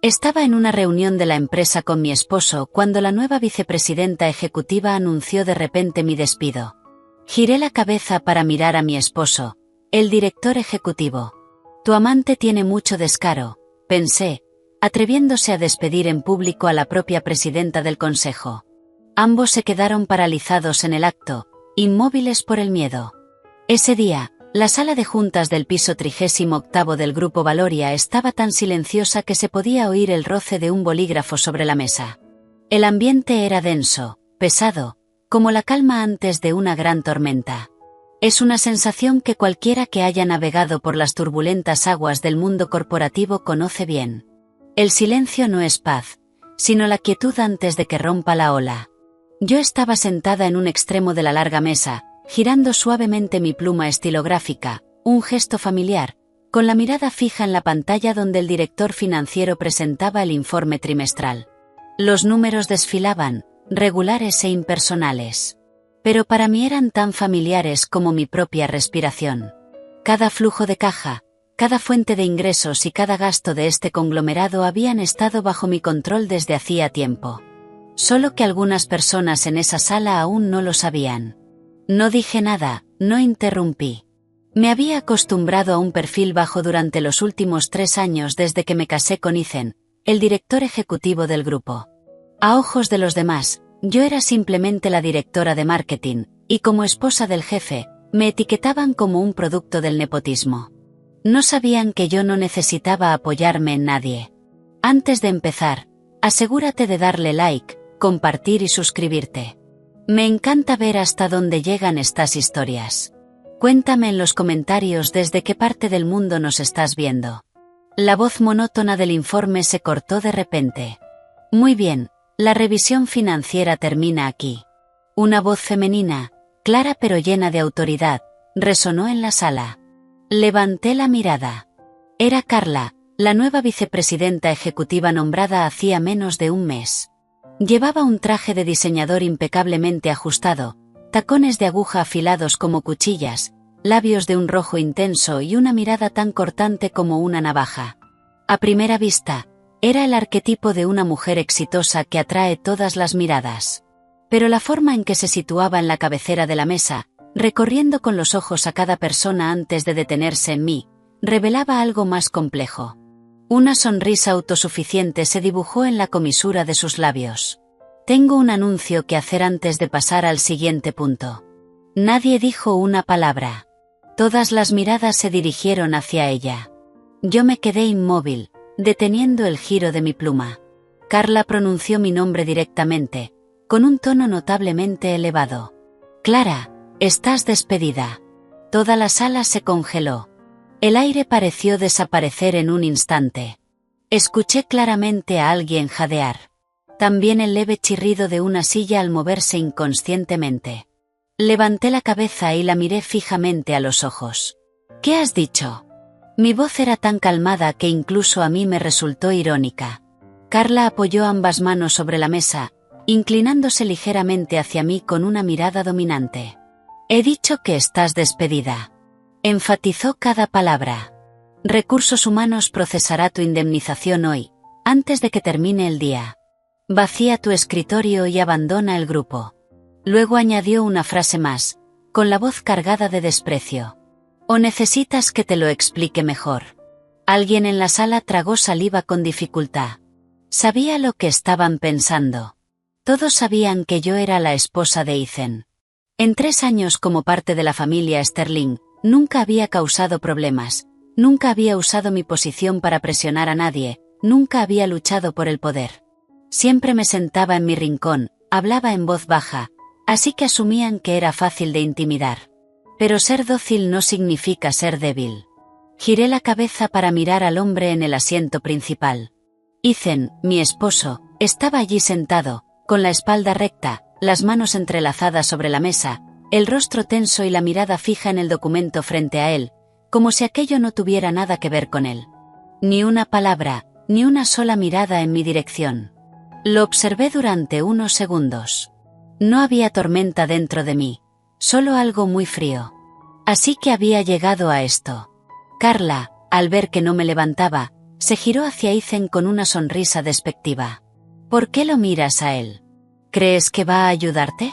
Estaba en una reunión de la empresa con mi esposo cuando la nueva vicepresidenta ejecutiva anunció de repente mi despido. Giré la cabeza para mirar a mi esposo, el director ejecutivo. Tu amante tiene mucho descaro, pensé, atreviéndose a despedir en público a la propia presidenta del consejo. Ambos se quedaron paralizados en el acto, inmóviles por el miedo. Ese día, la sala de juntas del piso 38 del Grupo Valoria estaba tan silenciosa que se podía oír el roce de un bolígrafo sobre la mesa. El ambiente era denso, pesado, como la calma antes de una gran tormenta. Es una sensación que cualquiera que haya navegado por las turbulentas aguas del mundo corporativo conoce bien. El silencio no es paz, sino la quietud antes de que rompa la ola. Yo estaba sentada en un extremo de la larga mesa, girando suavemente mi pluma estilográfica, un gesto familiar, con la mirada fija en la pantalla donde el director financiero presentaba el informe trimestral. Los números desfilaban, regulares e impersonales. Pero para mí eran tan familiares como mi propia respiración. Cada flujo de caja, cada fuente de ingresos y cada gasto de este conglomerado habían estado bajo mi control desde hacía tiempo. Solo que algunas personas en esa sala aún no lo sabían. No dije nada, no interrumpí. Me había acostumbrado a un perfil bajo durante los últimos 3 años desde que me casé con Ethan, el director ejecutivo del grupo. A ojos de los demás, yo era simplemente la directora de marketing, y como esposa del jefe, me etiquetaban como un producto del nepotismo. No sabían que yo no necesitaba apoyarme en nadie. Antes de empezar, asegúrate de darle like, compartir y suscribirte. Me encanta ver hasta dónde llegan estas historias. Cuéntame en los comentarios desde qué parte del mundo nos estás viendo. La voz monótona del informe se cortó de repente. Muy bien, la revisión financiera termina aquí. Una voz femenina, clara pero llena de autoridad, resonó en la sala. Levanté la mirada. Era Carla, la nueva vicepresidenta ejecutiva nombrada hacía menos de un mes. Llevaba un traje de diseñador impecablemente ajustado, tacones de aguja afilados como cuchillas, labios de un rojo intenso y una mirada tan cortante como una navaja. A primera vista, era el arquetipo de una mujer exitosa que atrae todas las miradas. Pero la forma en que se situaba en la cabecera de la mesa, recorriendo con los ojos a cada persona antes de detenerse en mí, revelaba algo más complejo. Una sonrisa autosuficiente se dibujó en la comisura de sus labios. Tengo un anuncio que hacer antes de pasar al siguiente punto. Nadie dijo una palabra. Todas las miradas se dirigieron hacia ella. Yo me quedé inmóvil, deteniendo el giro de mi pluma. Carla pronunció mi nombre directamente, con un tono notablemente elevado. Clara, estás despedida. Toda la sala se congeló. El aire pareció desaparecer en un instante. Escuché claramente a alguien jadear. También el leve chirrido de una silla al moverse inconscientemente. Levanté la cabeza y la miré fijamente a los ojos. ¿Qué has dicho? Mi voz era tan calmada que incluso a mí me resultó irónica. Carla apoyó ambas manos sobre la mesa, inclinándose ligeramente hacia mí con una mirada dominante. He dicho que estás despedida. Enfatizó cada palabra. Recursos Humanos procesará tu indemnización hoy, antes de que termine el día. Vacía tu escritorio y abandona el grupo. Luego añadió una frase más, con la voz cargada de desprecio. ¿O necesitas que te lo explique mejor? Alguien en la sala tragó saliva con dificultad. Sabía lo que estaban pensando. Todos sabían que yo era la esposa de Ethan. En 3 años como parte de la familia Sterling, nunca había causado problemas, nunca había usado mi posición para presionar a nadie, nunca había luchado por el poder. Siempre me sentaba en mi rincón, hablaba en voz baja, así que asumían que era fácil de intimidar. Pero ser dócil no significa ser débil. Giré la cabeza para mirar al hombre en el asiento principal. Ethan, mi esposo, estaba allí sentado, con la espalda recta, las manos entrelazadas sobre la mesa, el rostro tenso y la mirada fija en el documento frente a él, como si aquello no tuviera nada que ver con él. Ni una palabra, ni una sola mirada en mi dirección. Lo observé durante unos segundos. No había tormenta dentro de mí, solo algo muy frío. Así que había llegado a esto. Carla, al ver que no me levantaba, Se giró hacia Ethan con una sonrisa despectiva. ¿Por qué lo miras a él? ¿Crees que va a ayudarte?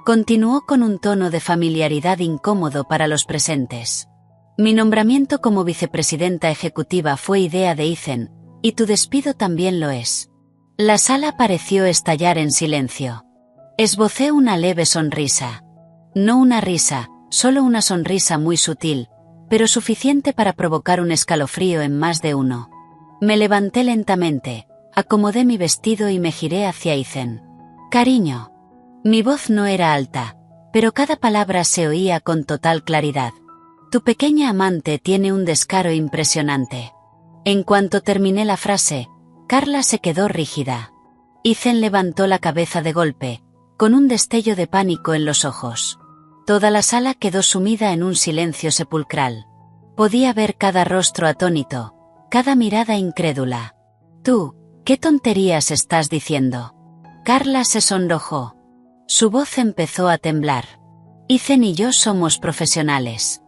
Continuó con un tono de familiaridad incómodo para los presentes. Mi nombramiento como vicepresidenta ejecutiva fue idea de Ethan, y tu despido también lo es. La sala pareció estallar en silencio. Esbocé una leve sonrisa. No una risa, solo una sonrisa muy sutil, pero suficiente para provocar un escalofrío en más de uno. Me levanté lentamente, acomodé mi vestido y me giré hacia Ethan. Cariño. Mi voz no era alta, pero cada palabra se oía con total claridad. Tu pequeña amante tiene un descaro impresionante. En cuanto terminé la frase, Carla se quedó rígida. Ethan levantó la cabeza de golpe, con un destello de pánico en los ojos. Toda la sala quedó sumida en un silencio sepulcral. Podía ver cada rostro atónito, cada mirada incrédula. Tú, ¿qué tonterías estás diciendo? Carla se sonrojó. Su voz empezó a temblar. Ethan y yo somos profesionales.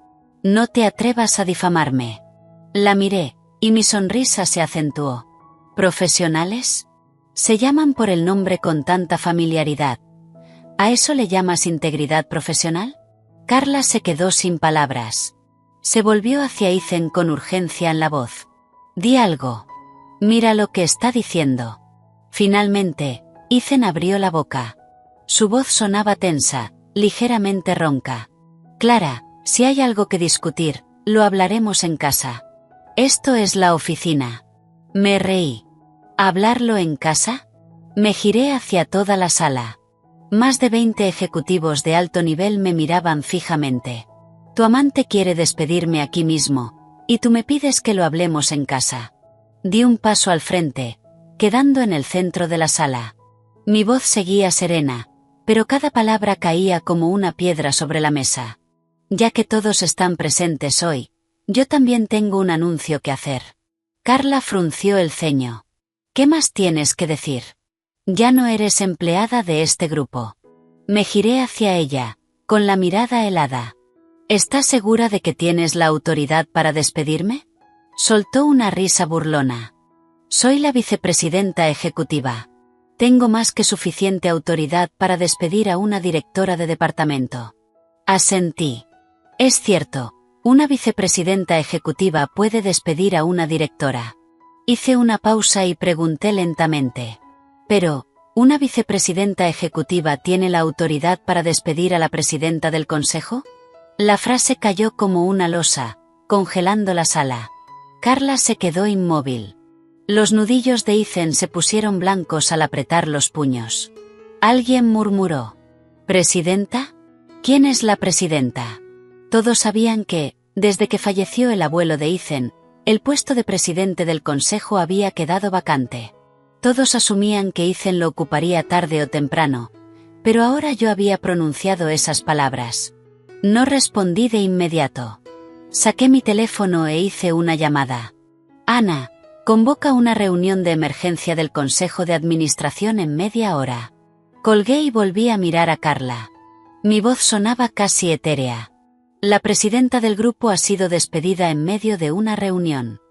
No te atrevas a difamarme. La miré, y mi sonrisa se acentuó. ¿Profesionales? Se llaman por el nombre con tanta familiaridad. ¿A eso le llamas integridad profesional? Carla se quedó sin palabras. Se volvió hacia Ethan con urgencia en la voz. Di algo. Mira lo que está diciendo. Finalmente, Ethan abrió la boca. Su voz sonaba tensa, ligeramente ronca. Clara, si hay algo que discutir, lo hablaremos en casa. Esto es la oficina. Me reí. ¿Hablarlo en casa? Me giré hacia toda la sala. Más de 20 ejecutivos de alto nivel me miraban fijamente. Tu amante quiere despedirme aquí mismo, y tú me pides que lo hablemos en casa. Di un paso al frente, quedando en el centro de la sala. Mi voz seguía serena, pero cada palabra caía como una piedra sobre la mesa. Ya que todos están presentes hoy, yo también tengo un anuncio que hacer. Carla frunció el ceño. ¿Qué más tienes que decir? Ya no eres empleada de este grupo. Me giré hacia ella, con la mirada helada. ¿Estás segura de que tienes la autoridad para despedirme? Soltó una risa burlona. Soy la vicepresidenta ejecutiva. Tengo más que suficiente autoridad para despedir a una directora de departamento. Asentí. Es cierto, una vicepresidenta ejecutiva puede despedir a una directora. Hice una pausa y pregunté lentamente. Pero, ¿una vicepresidenta ejecutiva tiene la autoridad para despedir a la presidenta del consejo? La frase cayó como una losa, congelando la sala. Carla se quedó inmóvil. Los nudillos de Ethan se pusieron blancos al apretar los puños. Alguien murmuró. ¿Presidenta? ¿Quién es la presidenta? Todos sabían que, desde que falleció el abuelo de Ethan, el puesto de presidente del consejo había quedado vacante. Todos asumían que Ethan lo ocuparía tarde o temprano, pero ahora yo había pronunciado esas palabras. No respondí de inmediato. Saqué mi teléfono e hice una llamada. Ana, convoca una reunión de emergencia del Consejo de Administración en media hora. Colgué y volví a mirar a Carla. Mi voz sonaba casi etérea. La presidenta del grupo ha sido despedida en medio de una reunión.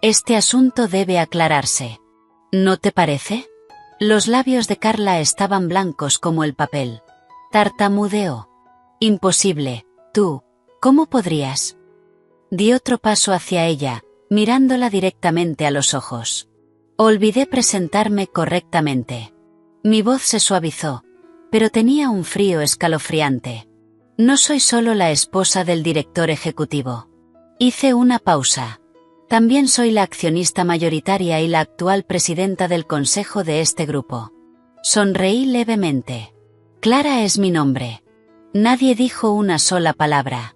Este asunto debe aclararse. ¿No te parece? Los labios de Carla estaban blancos como el papel. Tartamudeó. Imposible, tú, ¿cómo podrías? Di otro paso hacia ella, mirándola directamente a los ojos. Olvidé presentarme correctamente. Mi voz se suavizó, pero tenía un frío escalofriante. No soy solo la esposa del director ejecutivo. Hice una pausa. También soy la accionista mayoritaria y la actual presidenta del consejo de este grupo. Sonreí levemente. Clara es mi nombre. Nadie dijo una sola palabra.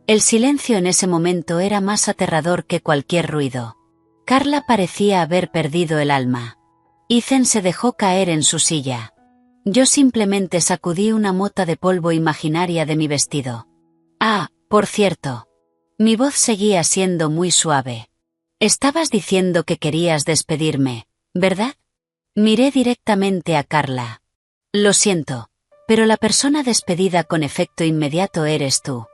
El silencio en ese momento era más aterrador que cualquier ruido. Carla parecía haber perdido el alma. Ethan se dejó caer en su silla. Yo simplemente sacudí una mota de polvo imaginaria de mi vestido. Ah, por cierto. Mi voz seguía siendo muy suave. Estabas diciendo que querías despedirme, ¿verdad? Miré directamente a Carla. Lo siento, pero la persona despedida con efecto inmediato eres tú.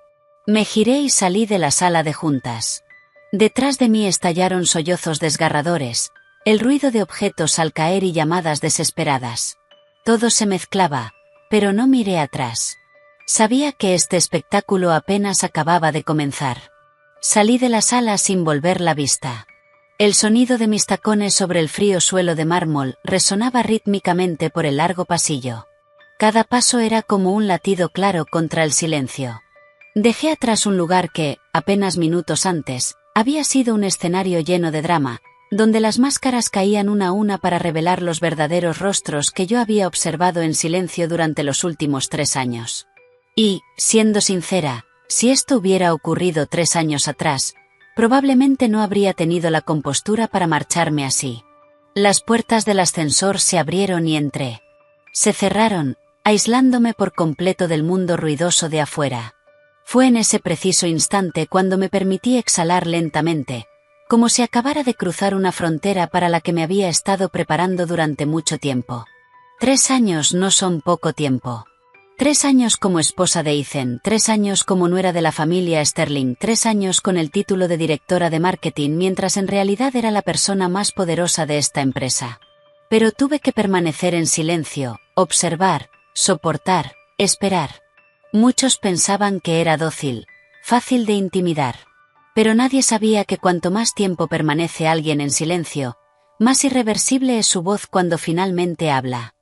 Me giré y salí de la sala de juntas. Detrás de mí estallaron sollozos desgarradores, el ruido de objetos al caer y llamadas desesperadas. Todo se mezclaba, pero no miré atrás. Sabía que este espectáculo apenas acababa de comenzar. Salí de la sala sin volver la vista. El sonido de mis tacones sobre el frío suelo de mármol resonaba rítmicamente por el largo pasillo. Cada paso era como un latido claro contra el silencio. Dejé atrás un lugar que, apenas minutos antes, había sido un escenario lleno de drama, donde las máscaras caían una a una para revelar los verdaderos rostros que yo había observado en silencio durante los últimos 3 años. Y, siendo sincera, si esto hubiera ocurrido 3 años atrás, probablemente no habría tenido la compostura para marcharme así. Las puertas del ascensor se abrieron y entré. Se cerraron, aislándome por completo del mundo ruidoso de afuera. Fue en ese preciso instante cuando me permití exhalar lentamente, como si acabara de cruzar una frontera para la que me había estado preparando durante mucho tiempo. 3 años no son poco tiempo. 3 años como esposa de Ethan, 3 años como nuera de la familia Sterling, 3 años con el título de directora de marketing mientras en realidad era la persona más poderosa de esta empresa. Pero tuve que permanecer en silencio, observar, soportar, esperar. Muchos pensaban que era dócil, fácil de intimidar. Pero nadie sabía que cuanto más tiempo permanece alguien en silencio, más irreversible es su voz cuando finalmente habla.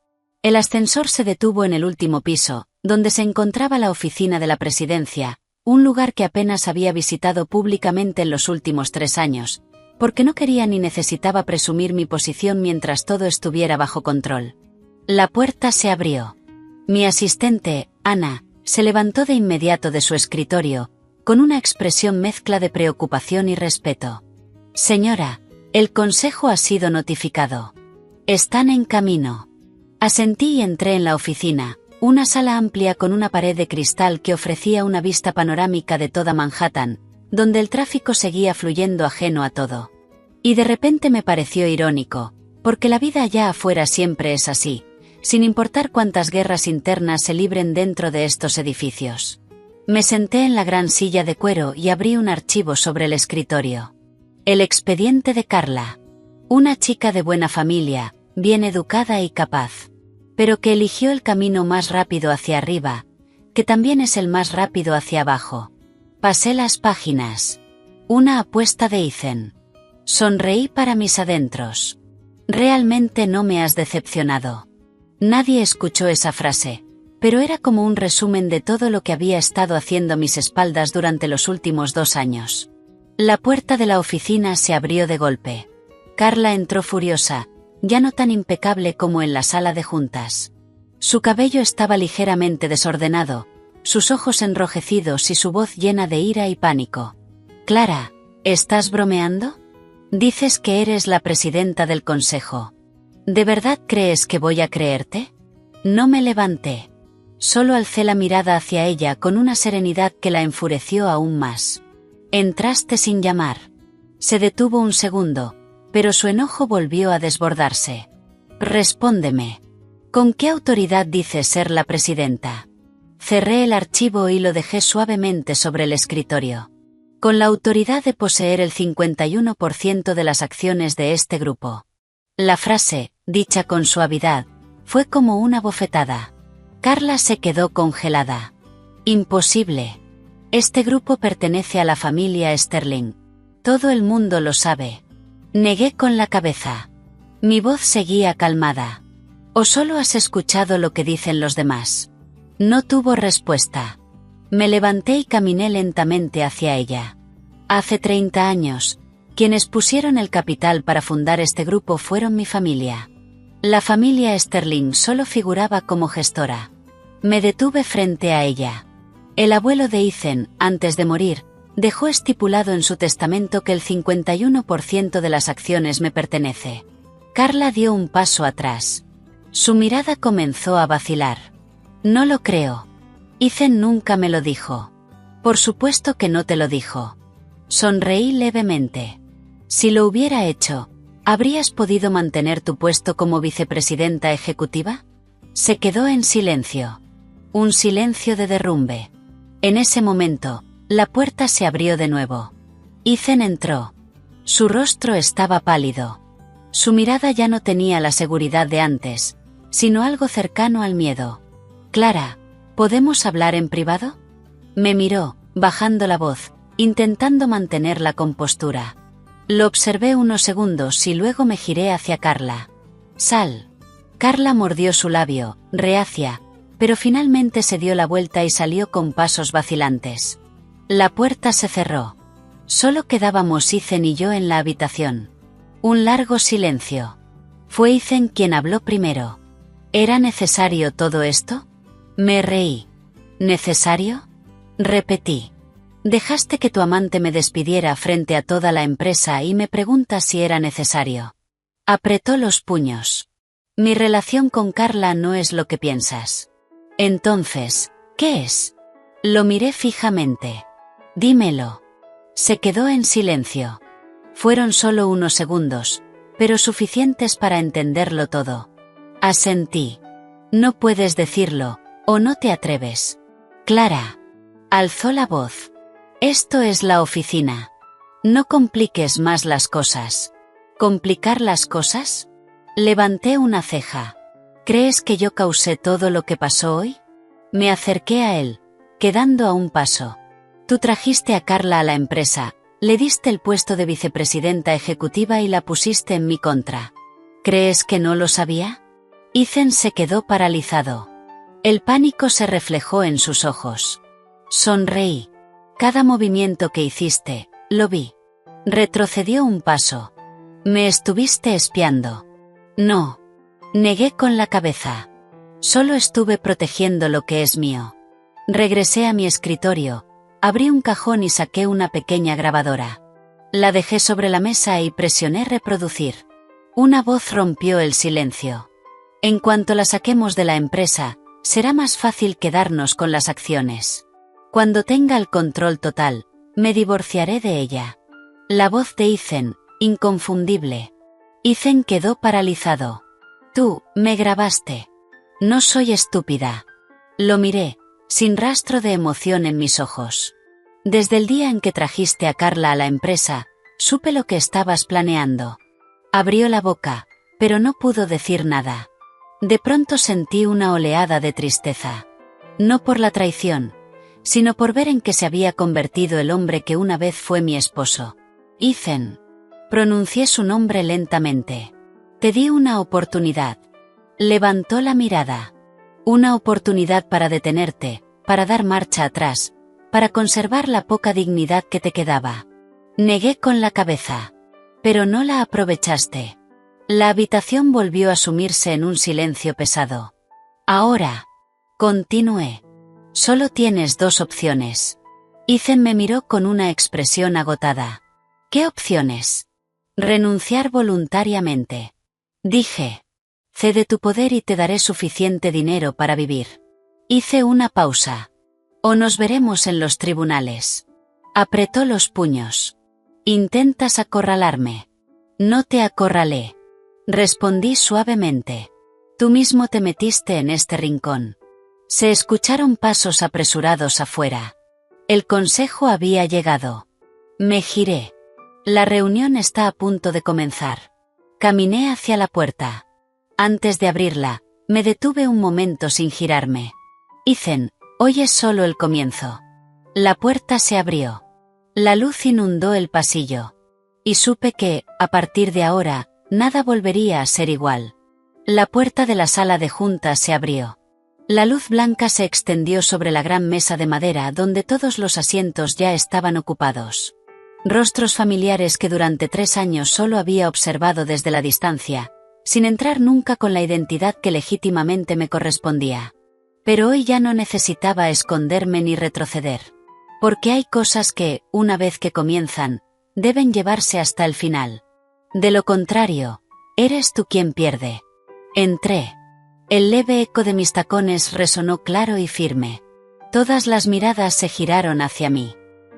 El ascensor se detuvo en el último piso, donde se encontraba la oficina de la presidencia, un lugar que apenas había visitado públicamente en los últimos 3 años, porque no quería ni necesitaba presumir mi posición mientras todo estuviera bajo control. La puerta se abrió. Mi asistente, Ana, se levantó de inmediato de su escritorio, con una expresión mezcla de preocupación y respeto. Señora, el consejo ha sido notificado. Están en camino. Asentí y entré en la oficina, una sala amplia con una pared de cristal que ofrecía una vista panorámica de toda Manhattan, donde el tráfico seguía fluyendo ajeno a todo. Y de repente me pareció irónico, porque la vida allá afuera siempre es así, sin importar cuántas guerras internas se libren dentro de estos edificios. Me senté en la gran silla de cuero y abrí un archivo sobre el escritorio. El expediente de Carla. Una chica de buena familia, bien educada y capaz. Pero que eligió el camino más rápido hacia arriba, que también es el más rápido hacia abajo. Pasé las páginas. Una apuesta de Ethan. Sonreí para mis adentros. Realmente no me has decepcionado. Nadie escuchó esa frase, pero era como un resumen de todo lo que había estado haciendo a mis espaldas durante los últimos 2 años. La puerta de la oficina se abrió de golpe. Carla entró furiosa, ya no tan impecable como en la sala de juntas. Su cabello estaba ligeramente desordenado, sus ojos enrojecidos y su voz llena de ira y pánico. Clara, ¿estás bromeando? Dices que eres la presidenta del consejo. ¿De verdad crees que voy a creerte? No me levanté. Solo alcé la mirada hacia ella con una serenidad que la enfureció aún más. Entraste sin llamar. Se detuvo un segundo, pero su enojo volvió a desbordarse. Respóndeme. ¿Con qué autoridad dices ser la presidenta? Cerré el archivo y lo dejé suavemente sobre el escritorio. Con la autoridad de poseer el 51% de las acciones de este grupo. La frase, dicha con suavidad, fue como una bofetada. Carla se quedó congelada. Imposible. Este grupo pertenece a la familia Sterling. Todo el mundo lo sabe. Negué con la cabeza. Mi voz seguía calmada. ¿O solo has escuchado lo que dicen los demás? No tuvo respuesta. Me levanté y caminé lentamente hacia ella. Hace 30 años, quienes pusieron el capital para fundar este grupo fueron mi familia. La familia Sterling solo figuraba como gestora. Me detuve frente a ella. El abuelo de Ethan, antes de morir, dejó estipulado en su testamento que el 51% de las acciones me pertenece. Carla dio un paso atrás. Su mirada comenzó a vacilar. No lo creo. Ethan nunca me lo dijo. Por supuesto que no te lo dijo. Sonreí levemente. Si lo hubiera hecho, ¿habrías podido mantener tu puesto como vicepresidenta ejecutiva? Se quedó en silencio. Un silencio de derrumbe. En ese momento, la puerta se abrió de nuevo. Ethan entró. Su rostro estaba pálido. Su mirada ya no tenía la seguridad de antes, sino algo cercano al miedo. «Clara, ¿podemos hablar en privado?». Me miró, bajando la voz, intentando mantener la compostura. Lo observé unos segundos y luego me giré hacia Carla. «Sal». Carla mordió su labio, reacia, pero finalmente se dio la vuelta y salió con pasos vacilantes. La puerta se cerró. Solo quedábamos Ethan y yo en la habitación. Un largo silencio. Fue Ethan quien habló primero. ¿Era necesario todo esto? Me reí. ¿Necesario? Repetí. Dejaste que tu amante me despidiera frente a toda la empresa y me preguntas si era necesario. Apretó los puños. Mi relación con Carla no es lo que piensas. Entonces, ¿qué es? Lo miré fijamente. Dímelo. Se quedó en silencio. Fueron solo unos segundos, pero suficientes para entenderlo todo. Asentí. No puedes decirlo, o no te atreves. Clara. Alzó la voz. Esto es la oficina. No compliques más las cosas. ¿Complicar las cosas? Levanté una ceja. ¿Crees que yo causé todo lo que pasó hoy? Me acerqué a él, quedando a un paso. Tú trajiste a Carla a la empresa, le diste el puesto de vicepresidenta ejecutiva y la pusiste en mi contra. ¿Crees que no lo sabía? Ethan se quedó paralizado. El pánico se reflejó en sus ojos. Sonreí. Cada movimiento que hiciste, lo vi. Retrocedió un paso. Me estuviste espiando. No. Negué con la cabeza. Solo estuve protegiendo lo que es mío. Regresé a mi escritorio, abrí un cajón y saqué una pequeña grabadora. La dejé sobre la mesa y presioné reproducir. Una voz rompió el silencio. En cuanto la saquemos de la empresa, será más fácil quedarnos con las acciones. Cuando tenga el control total, me divorciaré de ella. La voz de Ethan, inconfundible. Ethan quedó paralizado. Tú, me grabaste. No soy estúpida. Lo miré, sin rastro de emoción en mis ojos. Desde el día en que trajiste a Carla a la empresa, supe lo que estabas planeando. Abrió la boca, pero no pudo decir nada. De pronto sentí una oleada de tristeza. No por la traición, sino por ver en qué se había convertido el hombre que una vez fue mi esposo. Ethan. Pronuncié su nombre lentamente. Te di una oportunidad. Levantó la mirada. Una oportunidad para detenerte, para dar marcha atrás, para conservar la poca dignidad que te quedaba. Negué con la cabeza. Pero no la aprovechaste. La habitación volvió a sumirse en un silencio pesado. Ahora. Continué. Solo tienes dos opciones. Ethan me miró con una expresión agotada. ¿Qué opciones? Renunciar voluntariamente. Dije. Cede tu poder y te daré suficiente dinero para vivir. Hice una pausa. O nos veremos en los tribunales. Apretó los puños. Intentas acorralarme. No te acorralé. Respondí suavemente. Tú mismo te metiste en este rincón. Se escucharon pasos apresurados afuera. El consejo había llegado. Me giré. La reunión está a punto de comenzar. Caminé hacia la puerta. Antes de abrirla, me detuve un momento sin girarme. Ethan, hoy es solo el comienzo. La puerta se abrió. La luz inundó el pasillo. Y supe que, a partir de ahora, nada volvería a ser igual. La puerta de la sala de juntas se abrió. La luz blanca se extendió sobre la gran mesa de madera donde todos los asientos ya estaban ocupados. Rostros familiares que durante 3 años solo había observado desde la distancia, sin entrar nunca con la identidad que legítimamente me correspondía. Pero hoy ya no necesitaba esconderme ni retroceder. Porque hay cosas que, una vez que comienzan, deben llevarse hasta el final. De lo contrario, eres tú quien pierde. Entré. El leve eco de mis tacones resonó claro y firme. Todas las miradas se giraron hacia mí.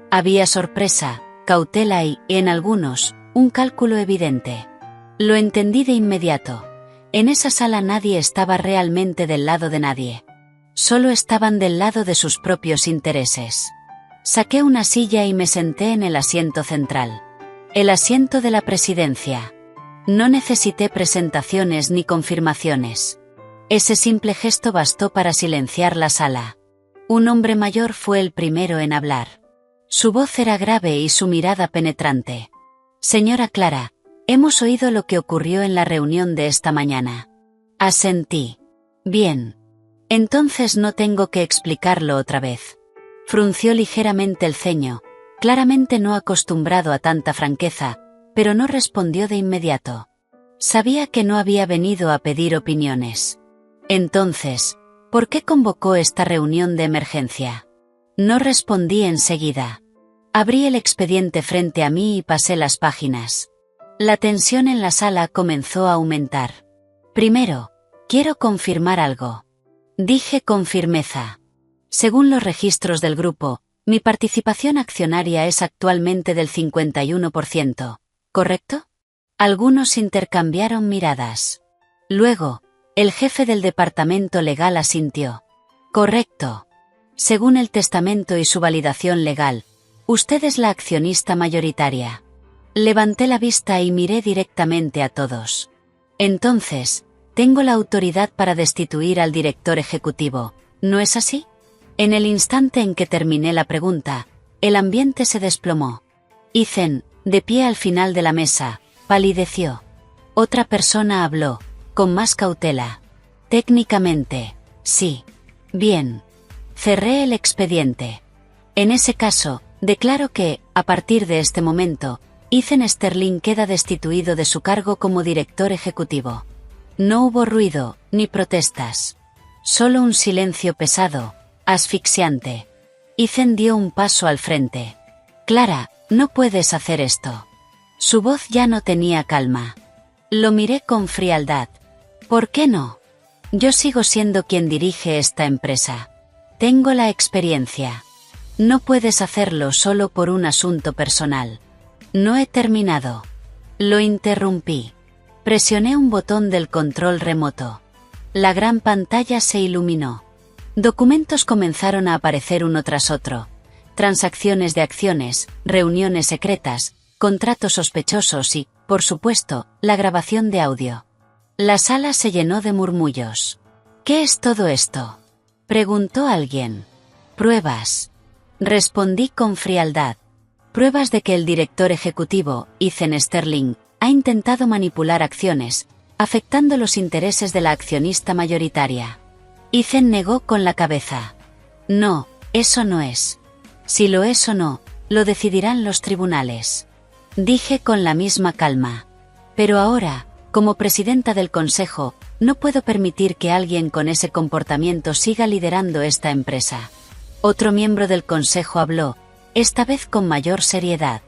Había sorpresa, cautela y, en algunos, un cálculo evidente. Lo entendí de inmediato. En esa sala nadie estaba realmente del lado de nadie. Solo estaban del lado de sus propios intereses. Saqué una silla y me senté en el asiento central. El asiento de la presidencia. No necesité presentaciones ni confirmaciones. Ese simple gesto bastó para silenciar la sala. Un hombre mayor fue el primero en hablar. Su voz era grave y su mirada penetrante. Señora Clara, hemos oído lo que ocurrió en la reunión de esta mañana. Asentí. Bien. Entonces no tengo que explicarlo otra vez. Frunció ligeramente el ceño, claramente no acostumbrado a tanta franqueza, pero no respondió de inmediato. Sabía que no había venido a pedir opiniones. Entonces, ¿por qué convocó esta reunión de emergencia? No respondí enseguida. Abrí el expediente frente a mí y pasé las páginas. La tensión en la sala comenzó a aumentar. Primero, quiero confirmar algo. Dije con firmeza. Según los registros del grupo, mi participación accionaria es actualmente del 51%, ¿correcto? Algunos intercambiaron miradas. Luego, el jefe del departamento legal asintió. Correcto. Según el testamento y su validación legal, usted es la accionista mayoritaria. Levanté la vista y miré directamente a todos. Entonces, tengo la autoridad para destituir al director ejecutivo, ¿no es así? En el instante en que terminé la pregunta, el ambiente se desplomó. Ethan, de pie al final de la mesa, palideció. Otra persona habló, con más cautela. Técnicamente, sí. Bien. Cerré el expediente. En ese caso, declaro que, a partir de este momento, Ethan Sterling queda destituido de su cargo como director ejecutivo. No hubo ruido, ni protestas. Solo un silencio pesado, asfixiante. Ethan dio un paso al frente. Clara, no puedes hacer esto. Su voz ya no tenía calma. Lo miré con frialdad. ¿Por qué no? Yo sigo siendo quien dirige esta empresa. Tengo la experiencia. No puedes hacerlo solo por un asunto personal. No he terminado. Lo interrumpí. Presioné un botón del control remoto. La gran pantalla se iluminó. Documentos comenzaron a aparecer uno tras otro. Transacciones de acciones, reuniones secretas, contratos sospechosos y, por supuesto, la grabación de audio. La sala se llenó de murmullos. ¿Qué es todo esto?, preguntó alguien. Pruebas. Respondí con frialdad. Pruebas de que el director ejecutivo, Ethan Sterling, ha intentado manipular acciones, afectando los intereses de la accionista mayoritaria. Ethan negó con la cabeza. No, eso no es. Si lo es o no, lo decidirán los tribunales. Dije con la misma calma. Pero ahora, como presidenta del consejo, no puedo permitir que alguien con ese comportamiento siga liderando esta empresa. Otro miembro del consejo habló, esta vez con mayor seriedad.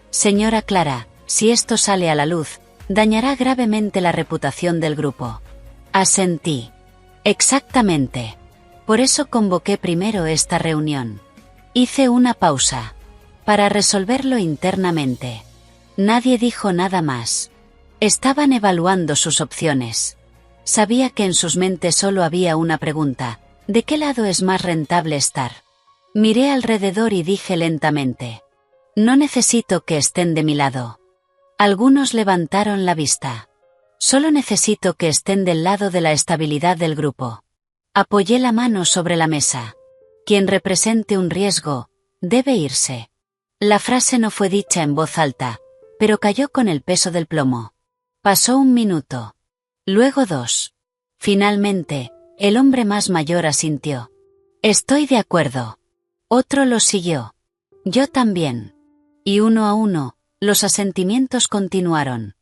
Señora Clara, si esto sale a la luz, dañará gravemente la reputación del grupo. Asentí. Exactamente. Por eso convoqué primero esta reunión. Hice una pausa. Para resolverlo internamente. Nadie dijo nada más. Estaban evaluando sus opciones. Sabía que en sus mentes solo había una pregunta. ¿De qué lado es más rentable estar? Miré alrededor y dije lentamente. No necesito que estén de mi lado. Algunos levantaron la vista. Solo necesito que estén del lado de la estabilidad del grupo. Apoyé la mano sobre la mesa. Quien represente un riesgo, debe irse. La frase no fue dicha en voz alta, pero cayó con el peso del plomo. Pasó un minuto. Luego 2. Finalmente, el hombre más mayor asintió. Estoy de acuerdo. Otro lo siguió. Yo también. Y uno a uno, los asentimientos continuaron.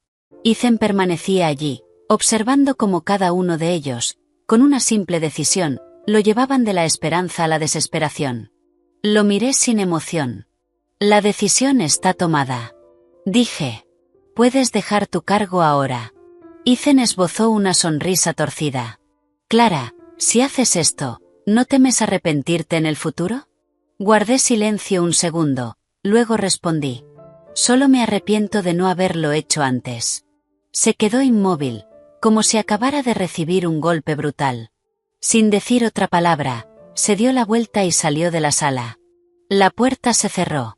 Ethan permanecía allí, observando cómo cada uno de ellos, con una simple decisión, lo llevaban de la esperanza a la desesperación. Lo miré sin emoción. La decisión está tomada. Dije. Puedes dejar tu cargo ahora. Ethan esbozó una sonrisa torcida. Clara, si haces esto, ¿no temes arrepentirte en el futuro? Guardé silencio un segundo, luego respondí. Solo me arrepiento de no haberlo hecho antes. Se quedó inmóvil, como si acabara de recibir un golpe brutal. Sin decir otra palabra, se dio la vuelta y salió de la sala. La puerta se cerró.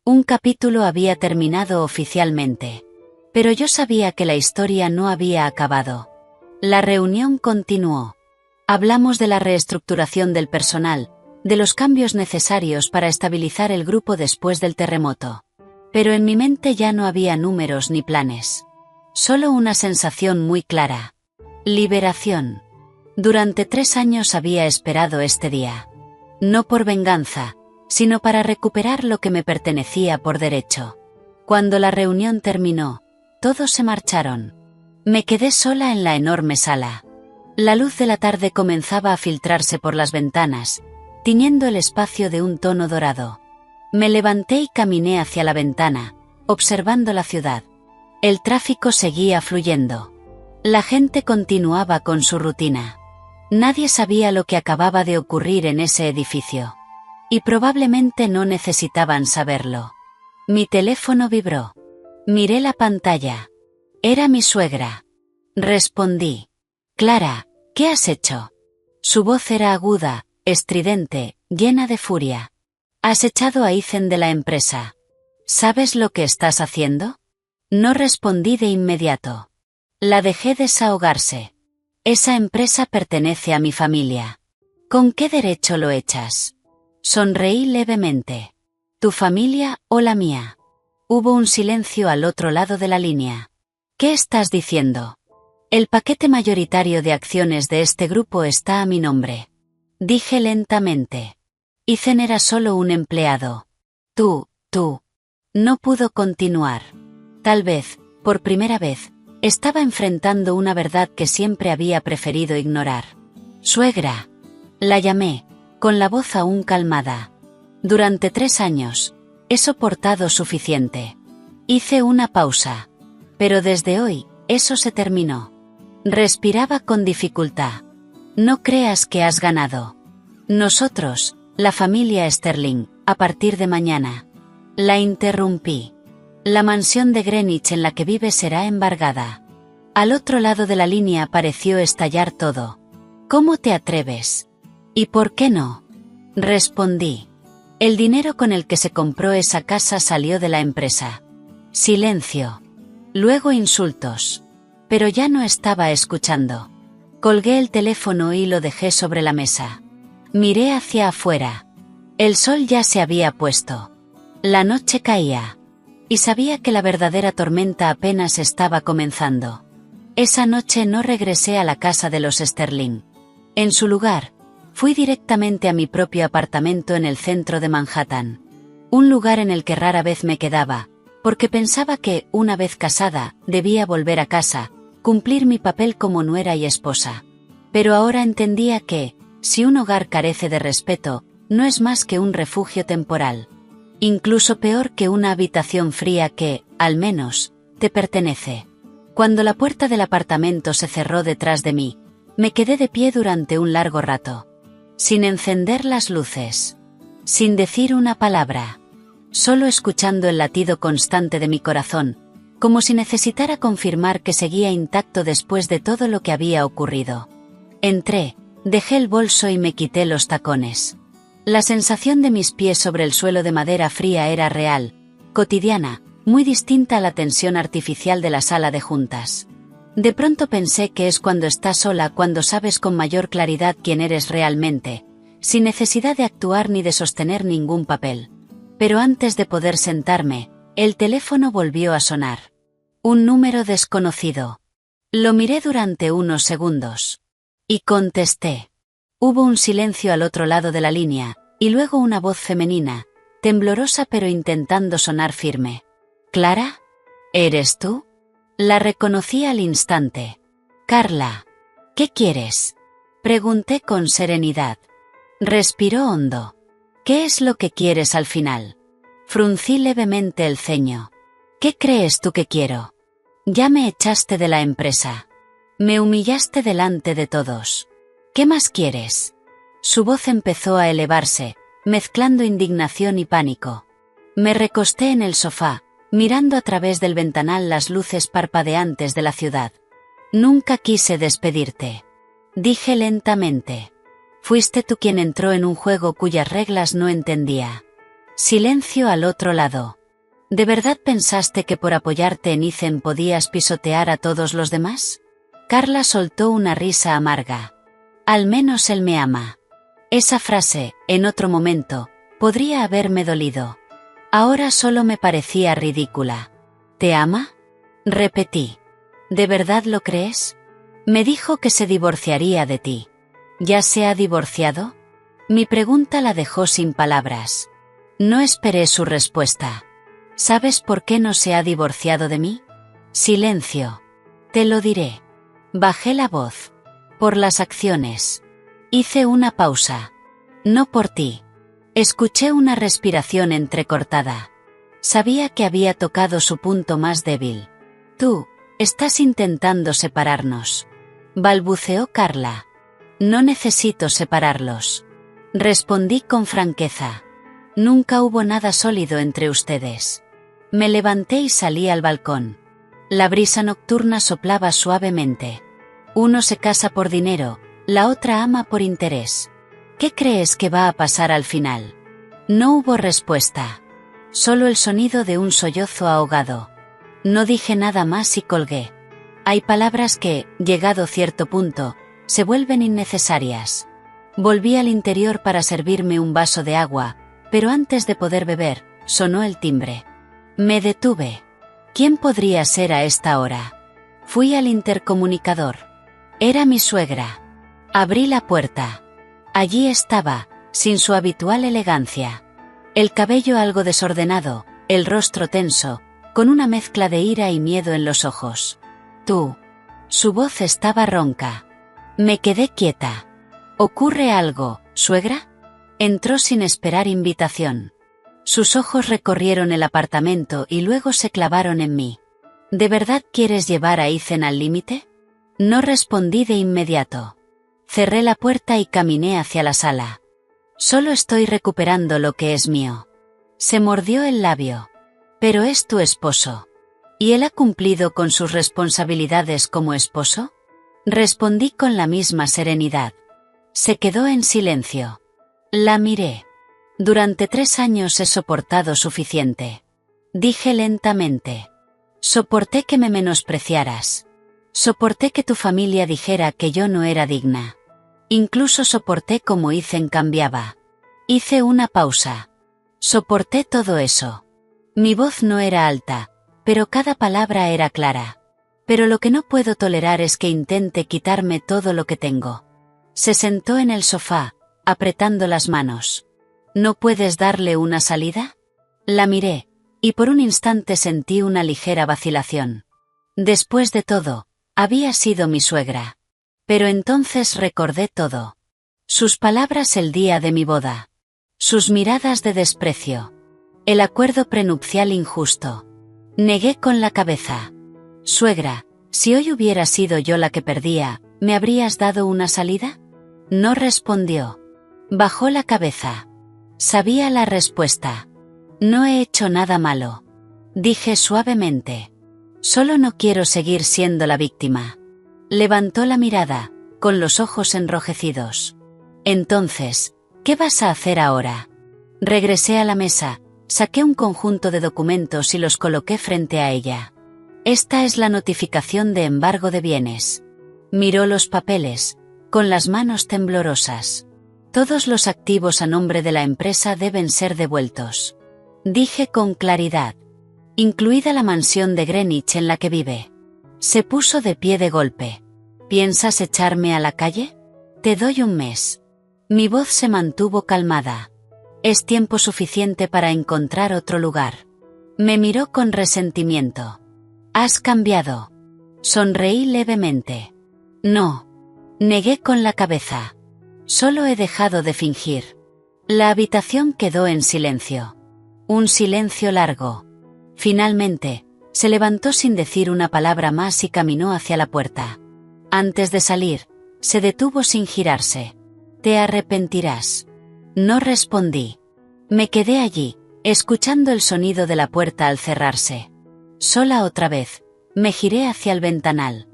Un capítulo había terminado oficialmente. Pero yo sabía que la historia no había acabado. La reunión continuó. Hablamos de la reestructuración del personal, de los cambios necesarios para estabilizar el grupo después del terremoto. Pero en mi mente ya no había números ni planes. Solo una sensación muy clara. Liberación. Durante 3 años había esperado este día. No por venganza, sino para recuperar lo que me pertenecía por derecho. Cuando la reunión terminó, todos se marcharon. Me quedé sola en la enorme sala. La luz de la tarde comenzaba a filtrarse por las ventanas, tiñendo el espacio de un tono dorado. Me levanté y caminé hacia la ventana, observando la ciudad. El tráfico seguía fluyendo. La gente continuaba con su rutina. Nadie sabía lo que acababa de ocurrir en ese edificio. Y probablemente no necesitaban saberlo. Mi teléfono vibró. Miré la pantalla. Era mi suegra. Respondí. Clara, ¿qué has hecho? Su voz era aguda, estridente, llena de furia. Has echado a Ethan de la empresa. ¿Sabes lo que estás haciendo? No respondí de inmediato. La dejé desahogarse. Esa empresa pertenece a mi familia. ¿Con qué derecho lo echas? Sonreí levemente. ¿Tu familia o la mía? Hubo un silencio al otro lado de la línea. ¿Qué estás diciendo? El paquete mayoritario de acciones de este grupo está a mi nombre. Dije lentamente. Ethan era solo un empleado. Tú. No pudo continuar. Tal vez, por primera vez, estaba enfrentando una verdad que siempre había preferido ignorar. Suegra. La llamé, con la voz aún calmada. Durante 3 años, he soportado suficiente. Hice una pausa. Pero desde hoy, eso se terminó. Respiraba con dificultad. No creas que has ganado. Nosotros, la familia Sterling, a partir de mañana. La interrumpí. La mansión de Greenwich en la que vive será embargada. Al otro lado de la línea pareció estallar todo. ¿Cómo te atreves? ¿Y por qué no? Respondí. El dinero con el que se compró esa casa salió de la empresa. Silencio. Luego insultos. Pero ya no estaba escuchando. Colgué el teléfono y lo dejé sobre la mesa. Miré hacia afuera. El sol ya se había puesto. La noche caía. Y sabía que la verdadera tormenta apenas estaba comenzando. Esa noche no regresé a la casa de los Sterling. En su lugar, fui directamente a mi propio apartamento en el centro de Manhattan. Un lugar en el que rara vez me quedaba, porque pensaba que, una vez casada, debía volver a casa, cumplir mi papel como nuera y esposa. Pero ahora entendía que, si un hogar carece de respeto, no es más que un refugio temporal. Incluso peor que una habitación fría que, al menos, te pertenece. Cuando la puerta del apartamento se cerró detrás de mí, me quedé de pie durante un largo rato. Sin encender las luces. Sin decir una palabra. Solo escuchando el latido constante de mi corazón, como si necesitara confirmar que seguía intacto después de todo lo que había ocurrido. Entré, dejé el bolso y me quité los tacones. La sensación de mis pies sobre el suelo de madera fría era real, cotidiana, muy distinta a la tensión artificial de la sala de juntas. De pronto pensé que es cuando estás sola cuando sabes con mayor claridad quién eres realmente, sin necesidad de actuar ni de sostener ningún papel. Pero antes de poder sentarme, el teléfono volvió a sonar. Un número desconocido. Lo miré durante unos segundos. Y contesté. Hubo un silencio al otro lado de la línea, y luego una voz femenina, temblorosa pero intentando sonar firme. ¿Clara? ¿Eres tú? La reconocí al instante. Carla. ¿Qué quieres? Pregunté con serenidad. Respiró hondo. ¿Qué es lo que quieres al final? Fruncí levemente el ceño. ¿Qué crees tú que quiero? Ya me echaste de la empresa. Me humillaste delante de todos. ¿Qué más quieres? Su voz empezó a elevarse, mezclando indignación y pánico. Me recosté en el sofá, mirando a través del ventanal las luces parpadeantes de la ciudad. Nunca quise despedirte. Dije lentamente. Fuiste tú quien entró en un juego cuyas reglas no entendía. Silencio al otro lado. ¿De verdad pensaste que por apoyarte en Ethan podías pisotear a todos los demás? Carla soltó una risa amarga. Al menos él me ama. Esa frase, en otro momento, podría haberme dolido. Ahora solo me parecía ridícula. ¿Te ama? Repetí. ¿De verdad lo crees? Me dijo que se divorciaría de ti. ¿Ya se ha divorciado? Mi pregunta la dejó sin palabras. No esperé su respuesta. ¿Sabes por qué no se ha divorciado de mí? Silencio. Te lo diré. Bajé la voz. Por las acciones. Hice una pausa. No por ti. Escuché una respiración entrecortada. Sabía que había tocado su punto más débil. Tú, estás intentando separarnos. Balbuceó Carla. No necesito separarlos. Respondí con franqueza. Nunca hubo nada sólido entre ustedes. Me levanté y salí al balcón. La brisa nocturna soplaba suavemente. Uno se casa por dinero, la otra ama por interés. ¿Qué crees que va a pasar al final? No hubo respuesta. Solo el sonido de un sollozo ahogado. No dije nada más y colgué. Hay palabras que, llegado cierto punto, se vuelven innecesarias. Volví al interior para servirme un vaso de agua, pero antes de poder beber, sonó el timbre. Me detuve. ¿Quién podría ser a esta hora? Fui al intercomunicador. Era mi suegra. Abrí la puerta. Allí estaba, sin su habitual elegancia. El cabello algo desordenado, el rostro tenso, con una mezcla de ira y miedo en los ojos. Tú. Su voz estaba ronca. Me quedé quieta. ¿Ocurre algo, suegra? Entró sin esperar invitación. Sus ojos recorrieron el apartamento y luego se clavaron en mí. ¿De verdad quieres llevar a Ethan al límite? No respondí de inmediato. Cerré la puerta y caminé hacia la sala. Solo estoy recuperando lo que es mío. Se mordió el labio. Pero es tu esposo. ¿Y él ha cumplido con sus responsabilidades como esposo? Respondí con la misma serenidad. Se quedó en silencio. La miré. Durante 3 años he soportado suficiente. Dije lentamente. Soporté que me menospreciaras. Soporté que tu familia dijera que yo no era digna. Incluso soporté cómo Ethan cambiaba. Hice una pausa. Soporté todo eso. Mi voz no era alta, pero cada palabra era clara. Pero lo que no puedo tolerar es que intente quitarme todo lo que tengo. Se sentó en el sofá, apretando las manos. ¿No puedes darle una salida? La miré, y por un instante sentí una ligera vacilación. Después de todo, había sido mi suegra. Pero entonces recordé todo. Sus palabras el día de mi boda. Sus miradas de desprecio. El acuerdo prenupcial injusto. Negué con la cabeza. Suegra, si hoy hubiera sido yo la que perdía, ¿me habrías dado una salida? No respondió. Bajó la cabeza. Sabía la respuesta. No he hecho nada malo. Dije suavemente. Solo no quiero seguir siendo la víctima. Levantó la mirada, con los ojos enrojecidos. Entonces, ¿qué vas a hacer ahora? Regresé a la mesa, saqué un conjunto de documentos y los coloqué frente a ella. Esta es la notificación de embargo de bienes. Miró los papeles, con las manos temblorosas. Todos los activos a nombre de la empresa deben ser devueltos. Dije con claridad. Incluida la mansión de Greenwich en la que vive. Se puso de pie de golpe. ¿Piensas echarme a la calle? Te doy un mes. Mi voz se mantuvo calmada. Es tiempo suficiente para encontrar otro lugar. Me miró con resentimiento. Has cambiado. Sonreí levemente. No. Negué con la cabeza. Solo he dejado de fingir. La habitación quedó en silencio. Un silencio largo. Finalmente, se levantó sin decir una palabra más y caminó hacia la puerta. Antes de salir, se detuvo sin girarse. «Te arrepentirás». No respondí. Me quedé allí, escuchando el sonido de la puerta al cerrarse. Sola otra vez, me giré hacia el ventanal.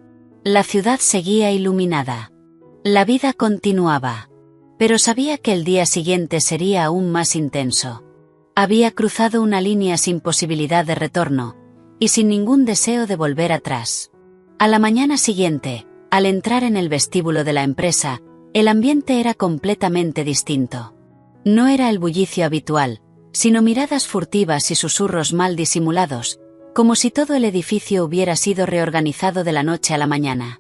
La ciudad seguía iluminada. La vida continuaba. Pero sabía que el día siguiente sería aún más intenso. Había cruzado una línea sin posibilidad de retorno, y sin ningún deseo de volver atrás. A la mañana siguiente, al entrar en el vestíbulo de la empresa, el ambiente era completamente distinto. No era el bullicio habitual, sino miradas furtivas y susurros mal disimulados, como si todo el edificio hubiera sido reorganizado de la noche a la mañana.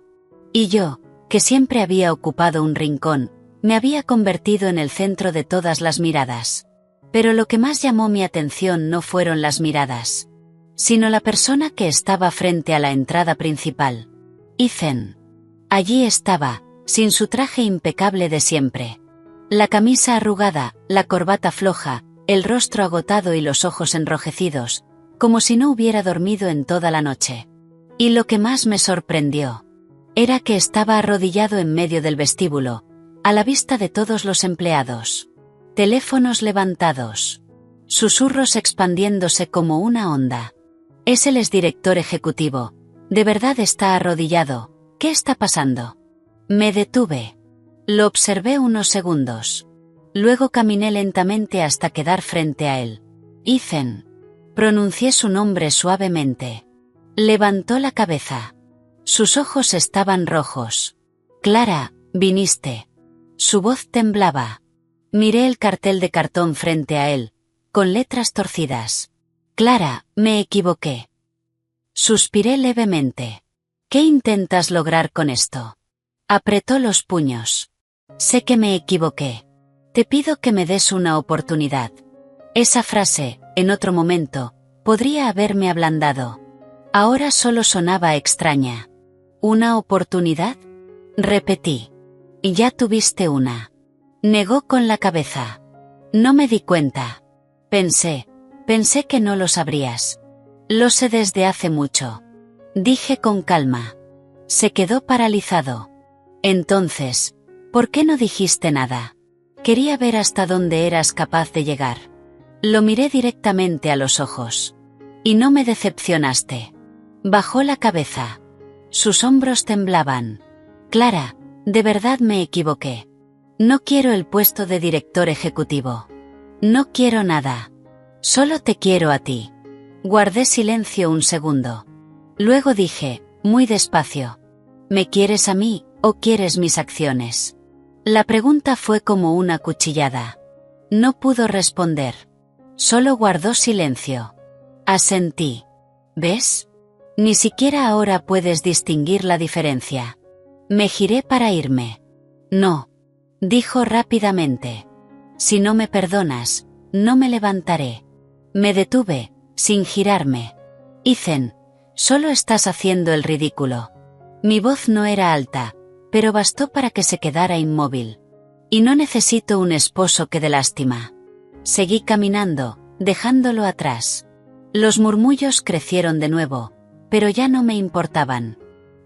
Y yo, que siempre había ocupado un rincón, me había convertido en el centro de todas las miradas. Pero lo que más llamó mi atención no fueron las miradas, sino la persona que estaba frente a la entrada principal. Ethan. Allí estaba, sin su traje impecable de siempre. La camisa arrugada, la corbata floja, el rostro agotado y los ojos enrojecidos, como si no hubiera dormido en toda la noche. Y lo que más me sorprendió era que estaba arrodillado en medio del vestíbulo, a la vista de todos los empleados. Teléfonos levantados. Susurros expandiéndose como una onda. Es el exdirector ejecutivo. ¿De verdad está arrodillado? ¿Qué está pasando? Me detuve. Lo observé unos segundos. Luego caminé lentamente hasta quedar frente a él. Ethan. Pronuncié su nombre suavemente. Levantó la cabeza. Sus ojos estaban rojos. Clara, viniste. Su voz temblaba. Miré el cartel de cartón frente a él, con letras torcidas. Clara, me equivoqué. Suspiré levemente. ¿Qué intentas lograr con esto? Apretó los puños. Sé que me equivoqué. Te pido que me des una oportunidad. Esa frase, en otro momento, podría haberme ablandado. Ahora solo sonaba extraña. ¿Una oportunidad? Repetí. Ya tuviste una. Negó con la cabeza. No me di cuenta. Pensé que no lo sabrías. Lo sé desde hace mucho. Dije con calma. Se quedó paralizado. Entonces, ¿por qué no dijiste nada? Quería ver hasta dónde eras capaz de llegar. Lo miré directamente a los ojos. Y no me decepcionaste. Bajó la cabeza. Sus hombros temblaban. Clara, de verdad me equivoqué. No quiero el puesto de director ejecutivo. No quiero nada. Solo te quiero a ti. Guardé silencio un segundo. Luego dije, muy despacio. ¿Me quieres a mí, o quieres mis acciones? La pregunta fue como una cuchillada. No pudo responder. Solo guardó silencio. Asentí. ¿Ves? Ni siquiera ahora puedes distinguir la diferencia. Me giré para irme. No. Dijo rápidamente. Si no me perdonas, no me levantaré. Me detuve, sin girarme. Ethan, solo estás haciendo el ridículo. Mi voz no era alta, pero bastó para que se quedara inmóvil. Y no necesito un esposo que dé lástima. Seguí caminando, dejándolo atrás. Los murmullos crecieron de nuevo, pero ya no me importaban.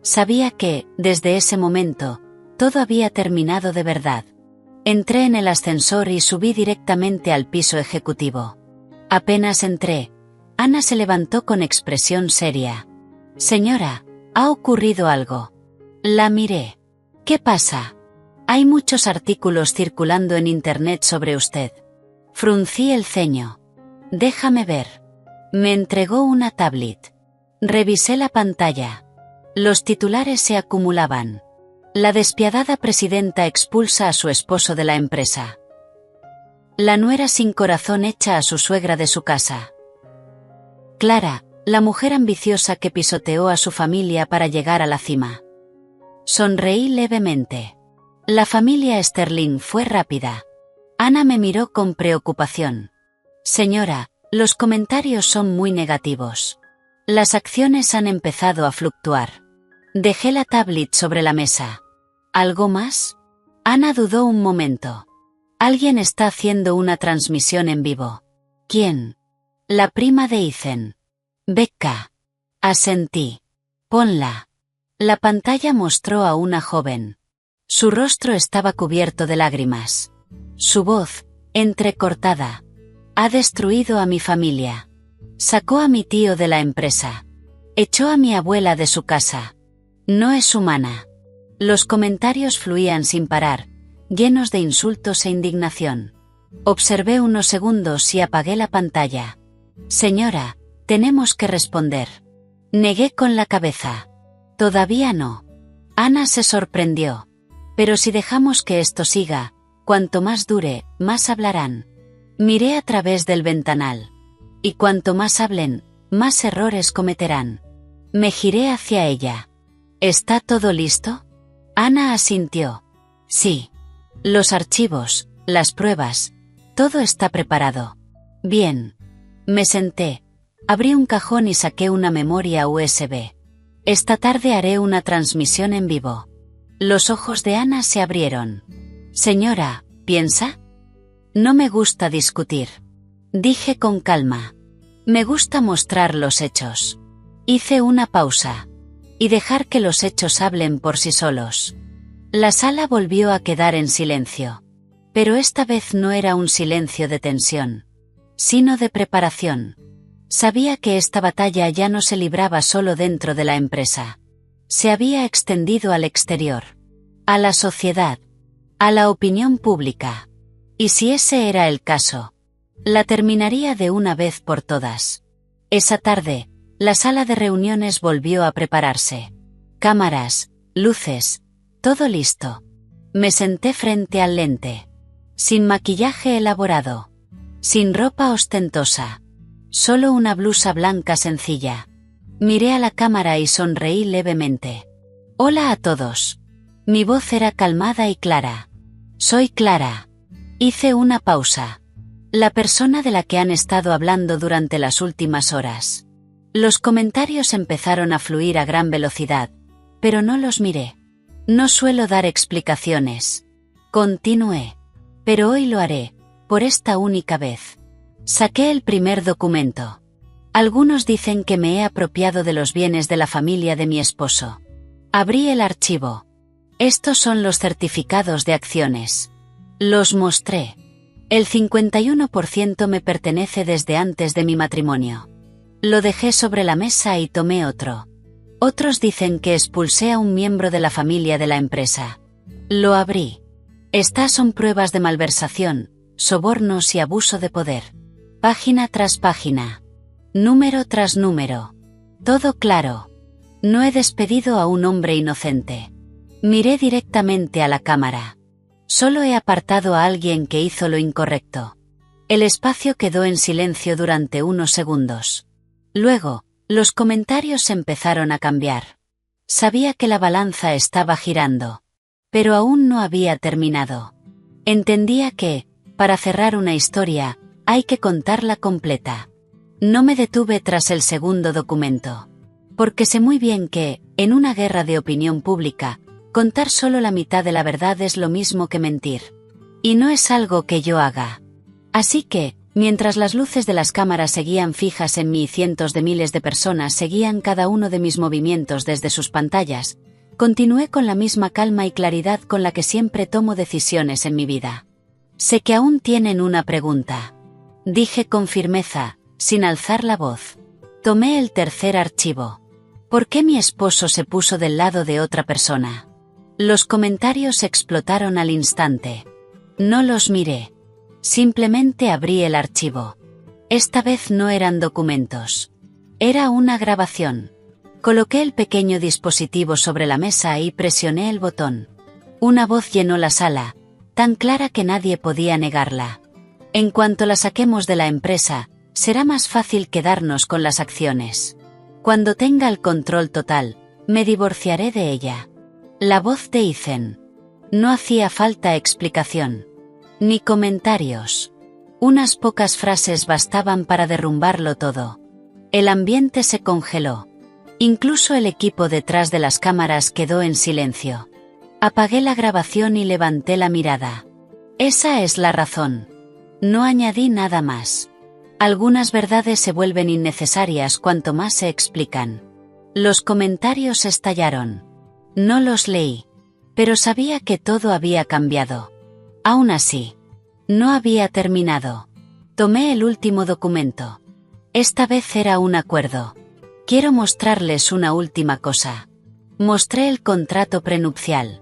Sabía que, desde ese momento, todo había terminado de verdad. Entré en el ascensor y subí directamente al piso ejecutivo. Apenas entré, Ana se levantó con expresión seria. Señora, ¿ha ocurrido algo? La miré. ¿Qué pasa? Hay muchos artículos circulando en internet sobre usted. Fruncí el ceño. Déjame ver. Me entregó una tablet. Revisé la pantalla. Los titulares se acumulaban. La despiadada presidenta expulsa a su esposo de la empresa. La nuera sin corazón echa a su suegra de su casa. Clara, la mujer ambiciosa que pisoteó a su familia para llegar a la cima. Sonreí levemente. La familia Sterling fue rápida. Ana me miró con preocupación. Señora, los comentarios son muy negativos. Las acciones han empezado a fluctuar. Dejé la tablet sobre la mesa. ¿Algo más? Ana dudó un momento. Alguien está haciendo una transmisión en vivo. ¿Quién? La prima de Ethan. Becca. Asentí. Ponla. La pantalla mostró a una joven. Su rostro estaba cubierto de lágrimas. Su voz, entrecortada. Ha destruido a mi familia. Sacó a mi tío de la empresa. Echó a mi abuela de su casa. No es humana. Los comentarios fluían sin parar, llenos de insultos e indignación. Observé unos segundos y apagué la pantalla. Señora, tenemos que responder. Negué con la cabeza. Todavía no. Ana se sorprendió. Pero si dejamos que esto siga, cuanto más dure, más hablarán. Miré a través del ventanal. Y cuanto más hablen, más errores cometerán. Me giré hacia ella. ¿Está todo listo? Ana asintió. Sí. Los archivos, las pruebas, todo está preparado. Bien. Me senté. Abrí un cajón y saqué una memoria USB. Esta tarde haré una transmisión en vivo. Los ojos de Ana se abrieron. Señora, ¿piensa? No me gusta discutir. Dije con calma. Me gusta mostrar los hechos. Hice una pausa. Y dejar que los hechos hablen por sí solos. La sala volvió a quedar en silencio. Pero esta vez no era un silencio de tensión, sino de preparación. Sabía que esta batalla ya no se libraba solo dentro de la empresa. Se había extendido al exterior. A la sociedad. A la opinión pública. Y si ese era el caso, la terminaría de una vez por todas. Esa tarde, la sala de reuniones volvió a prepararse. Cámaras, luces, todo listo. Me senté frente al lente. Sin maquillaje elaborado. Sin ropa ostentosa. Solo una blusa blanca sencilla. Miré a la cámara y sonreí levemente. Hola a todos. Mi voz era calmada y clara. Soy Clara. Hice una pausa. La persona de la que han estado hablando durante las últimas horas. Los comentarios empezaron a fluir a gran velocidad, pero no los miré. No suelo dar explicaciones. Continué. Pero hoy lo haré, por esta única vez. Saqué el primer documento. Algunos dicen que me he apropiado de los bienes de la familia de mi esposo. Abrí el archivo. Estos son los certificados de acciones. Los mostré. El 51% me pertenece desde antes de mi matrimonio. Lo dejé sobre la mesa y tomé otro. Otros dicen que expulsé a un miembro de la familia de la empresa. Lo abrí. Estas son pruebas de malversación, sobornos y abuso de poder. Página tras página. Número tras número. Todo claro. No he despedido a un hombre inocente. Miré directamente a la cámara. Solo he apartado a alguien que hizo lo incorrecto. El espacio quedó en silencio durante unos segundos. Luego, los comentarios empezaron a cambiar. Sabía que la balanza estaba girando. Pero aún no había terminado. Entendía que, para cerrar una historia, hay que contarla completa. No me detuve tras el segundo documento. Porque sé muy bien que, en una guerra de opinión pública, contar solo la mitad de la verdad es lo mismo que mentir. Y no es algo que yo haga. Así que, mientras las luces de las cámaras seguían fijas en mí y cientos de miles de personas seguían cada uno de mis movimientos desde sus pantallas, continué con la misma calma y claridad con la que siempre tomo decisiones en mi vida. Sé que aún tienen una pregunta. Dije con firmeza, sin alzar la voz. Tomé el tercer archivo. ¿Por qué mi esposo se puso del lado de otra persona? Los comentarios explotaron al instante. No los miré. Simplemente abrí el archivo. Esta vez no eran documentos. Era una grabación. Coloqué el pequeño dispositivo sobre la mesa y presioné el botón. Una voz llenó la sala, tan clara que nadie podía negarla. En cuanto la saquemos de la empresa, será más fácil quedarnos con las acciones. Cuando tenga el control total, me divorciaré de ella. La voz de Ethan. No hacía falta explicación. Ni comentarios. Unas pocas frases bastaban para derrumbarlo todo. El ambiente se congeló. Incluso el equipo detrás de las cámaras quedó en silencio. Apagué la grabación y levanté la mirada. Esa es la razón. No añadí nada más. Algunas verdades se vuelven innecesarias cuanto más se explican. Los comentarios estallaron. No los leí. Pero sabía que todo había cambiado. Aún así, no había terminado. Tomé el último documento. Esta vez era un acuerdo. Quiero mostrarles una última cosa. Mostré el contrato prenupcial.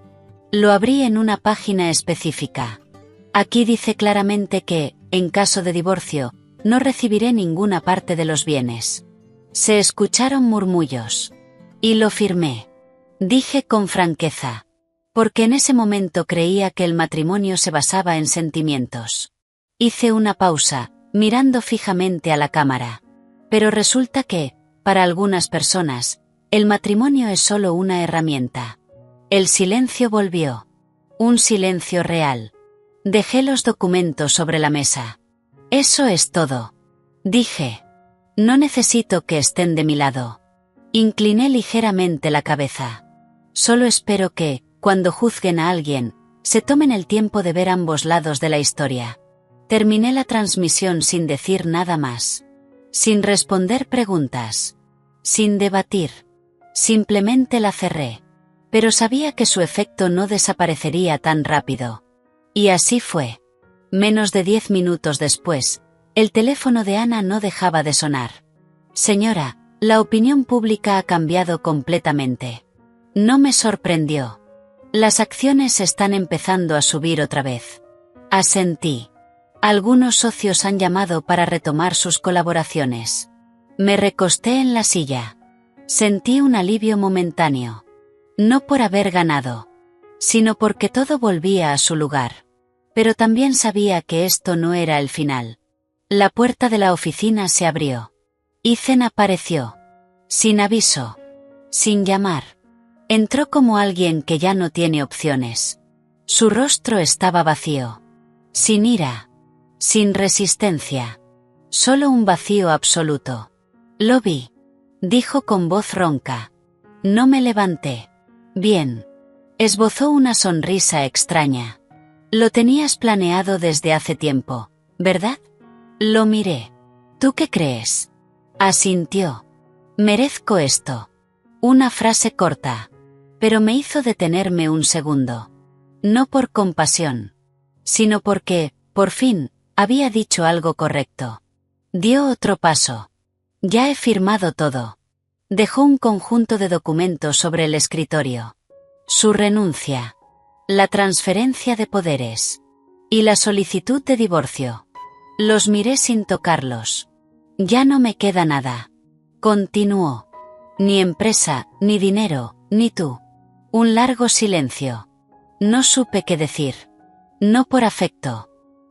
Lo abrí en una página específica. Aquí dice claramente que, en caso de divorcio, no recibiré ninguna parte de los bienes. Se escucharon murmullos. Y lo firmé. Dije con franqueza. Porque en ese momento creía que el matrimonio se basaba en sentimientos. Hice una pausa, mirando fijamente a la cámara. Pero resulta que, para algunas personas, el matrimonio es solo una herramienta. El silencio volvió. Un silencio real. Dejé los documentos sobre la mesa. Eso es todo. Dije. No necesito que estén de mi lado. Incliné ligeramente la cabeza. Solo espero que, cuando juzguen a alguien, se tomen el tiempo de ver ambos lados de la historia. Terminé la transmisión sin decir nada más. Sin responder preguntas. Sin debatir. Simplemente la cerré. Pero sabía que su efecto no desaparecería tan rápido. Y así fue. Menos de 10 minutos después, el teléfono de Ana no dejaba de sonar. Señora, la opinión pública ha cambiado completamente. No me sorprendió. Las acciones están empezando a subir otra vez. Asentí. Algunos socios han llamado para retomar sus colaboraciones. Me recosté en la silla. Sentí un alivio momentáneo. No por haber ganado, sino porque todo volvía a su lugar. Pero también sabía que esto no era el final. La puerta de la oficina se abrió. Ethan apareció. Sin aviso. Sin llamar. Entró como alguien que ya no tiene opciones. Su rostro estaba vacío. Sin ira. Sin resistencia. Solo un vacío absoluto. Lo vi. Dijo con voz ronca. No me levanté. Bien. Esbozó una sonrisa extraña. Lo tenías planeado desde hace tiempo, ¿verdad? Lo miré. ¿Tú qué crees? Asintió. Merezco esto. Una frase corta. Pero me hizo detenerme un segundo. No por compasión. Sino porque, por fin, había dicho algo correcto. Dio otro paso. Ya he firmado todo. Dejó un conjunto de documentos sobre el escritorio. Su renuncia. La transferencia de poderes. Y la solicitud de divorcio. Los miré sin tocarlos. Ya no me queda nada. Continuó. Ni empresa, ni dinero, ni tú. Un largo silencio. No supe qué decir. No por afecto.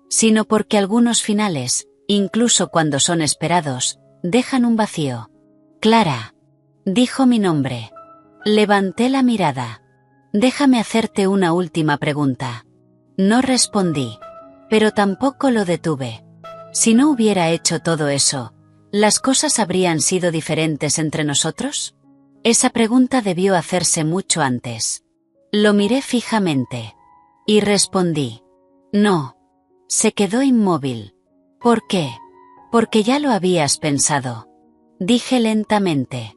Sino porque algunos finales, incluso cuando son esperados, dejan un vacío. Clara. Dijo mi nombre. Levanté la mirada. Déjame hacerte una última pregunta. No respondí. Pero tampoco lo detuve. Si no hubiera hecho todo eso, ¿las cosas habrían sido diferentes entre nosotros? Esa pregunta debió hacerse mucho antes. Lo miré fijamente. Y respondí. No. Se quedó inmóvil. ¿Por qué? Porque ya lo habías pensado. Dije lentamente.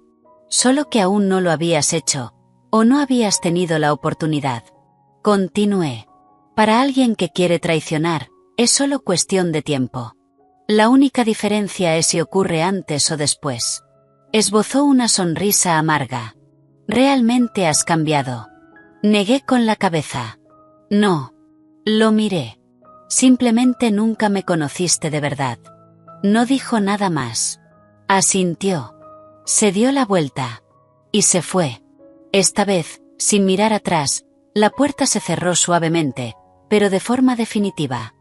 Solo que aún no lo habías hecho, o no habías tenido la oportunidad. Continué. Para alguien que quiere traicionar, es solo cuestión de tiempo. La única diferencia es si ocurre antes o después. Esbozó una sonrisa amarga. Realmente has cambiado. Negué con la cabeza. No. Lo miré. Simplemente nunca me conociste de verdad. No dijo nada más. Asintió. Se dio la vuelta. Y se fue. Esta vez, sin mirar atrás, la puerta se cerró suavemente, pero de forma definitiva.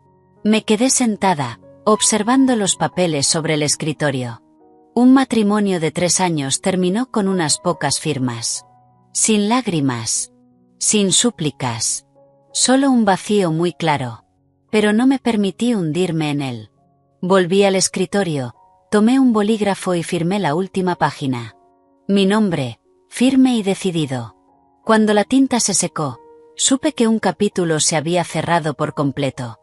Me quedé sentada, observando los papeles sobre el escritorio. Un matrimonio de 3 años terminó con unas pocas firmas. Sin lágrimas. Sin súplicas. Solo un vacío muy claro. Pero no me permití hundirme en él. Volví al escritorio, tomé un bolígrafo y firmé la última página. Mi nombre, firme y decidido. Cuando la tinta se secó, supe que un capítulo se había cerrado por completo.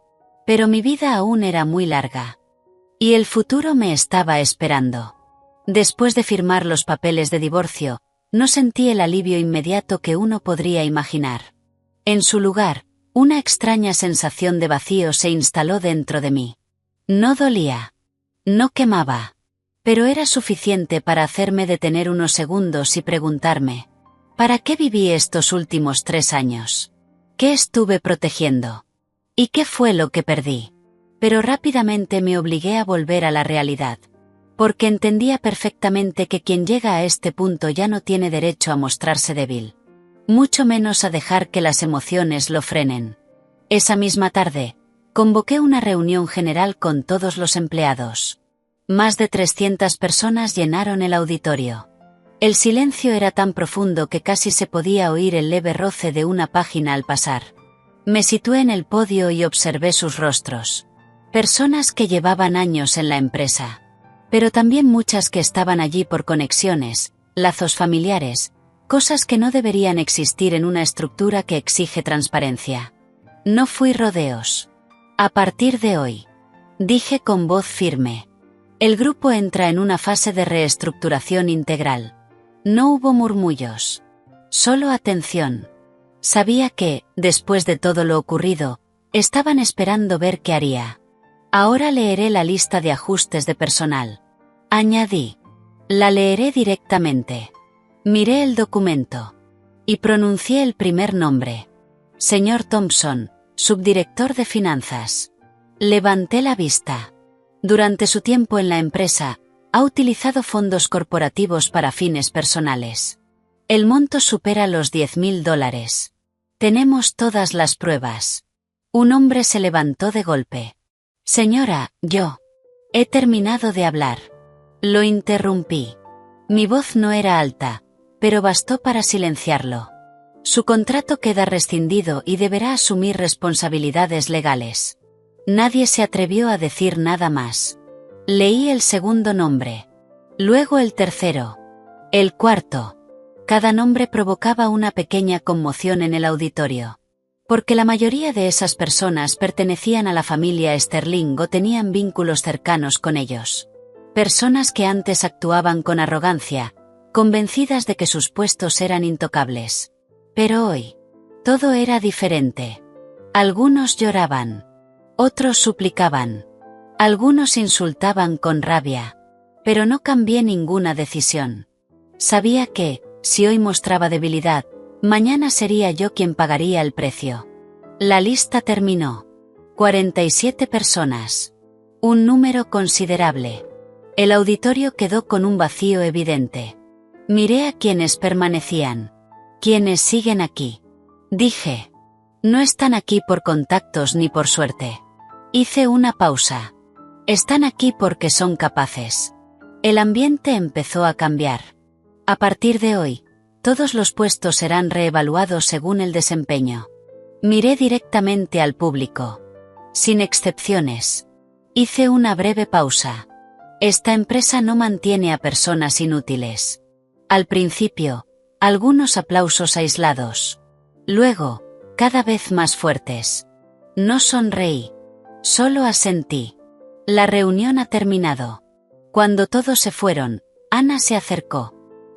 Pero mi vida aún era muy larga. Y el futuro me estaba esperando. Después de firmar los papeles de divorcio, no sentí el alivio inmediato que uno podría imaginar. En su lugar, una extraña sensación de vacío se instaló dentro de mí. No dolía. No quemaba. Pero era suficiente para hacerme detener unos segundos y preguntarme: ¿para qué viví estos últimos 3 años? ¿Qué estuve protegiendo? ¿Y qué fue lo que perdí? Pero rápidamente me obligué a volver a la realidad. Porque entendía perfectamente que quien llega a este punto ya no tiene derecho a mostrarse débil. Mucho menos a dejar que las emociones lo frenen. Esa misma tarde, convoqué una reunión general con todos los empleados. Más de 300 personas llenaron el auditorio. El silencio era tan profundo que casi se podía oír el leve roce de una página al pasar. Me situé en el podio y observé sus rostros. Personas que llevaban años en la empresa. Pero también muchas que estaban allí por conexiones, lazos familiares, cosas que no deberían existir en una estructura que exige transparencia. No fui rodeos. A partir de hoy, dije con voz firme. El grupo entra en una fase de reestructuración integral. No hubo murmullos. Solo atención. Sabía que, después de todo lo ocurrido, estaban esperando ver qué haría. Ahora leeré la lista de ajustes de personal. Añadí. La leeré directamente. Miré el documento. Y pronuncié el primer nombre. Señor Thompson, subdirector de finanzas. Levanté la vista. Durante su tiempo en la empresa, ha utilizado fondos corporativos para fines personales. El monto supera los $10.000. Tenemos todas las pruebas. Un hombre se levantó de golpe. Señora, yo. He terminado de hablar. Lo interrumpí. Mi voz no era alta, pero bastó para silenciarlo. Su contrato queda rescindido y deberá asumir responsabilidades legales. Nadie se atrevió a decir nada más. Leí el segundo nombre. Luego el tercero. El cuarto. Cada nombre provocaba una pequeña conmoción en el auditorio. Porque la mayoría de esas personas pertenecían a la familia Sterling o tenían vínculos cercanos con ellos. Personas que antes actuaban con arrogancia, convencidas de que sus puestos eran intocables. Pero hoy, todo era diferente. Algunos lloraban. Otros suplicaban. Algunos insultaban con rabia. Pero no cambié ninguna decisión. Sabía que, si hoy mostraba debilidad, mañana sería yo quien pagaría el precio. La lista terminó. 47 personas. Un número considerable. El auditorio quedó con un vacío evidente. Miré a quienes permanecían. Quienes siguen aquí. Dije. No están aquí por contactos ni por suerte. Hice una pausa. Están aquí porque son capaces. El ambiente empezó a cambiar. A partir de hoy, todos los puestos serán reevaluados según el desempeño. Miré directamente al público. Sin excepciones. Hice una breve pausa. Esta empresa no mantiene a personas inútiles. Al principio, algunos aplausos aislados. Luego, cada vez más fuertes. No sonreí. Solo asentí. La reunión ha terminado. Cuando todos se fueron, Ana se acercó.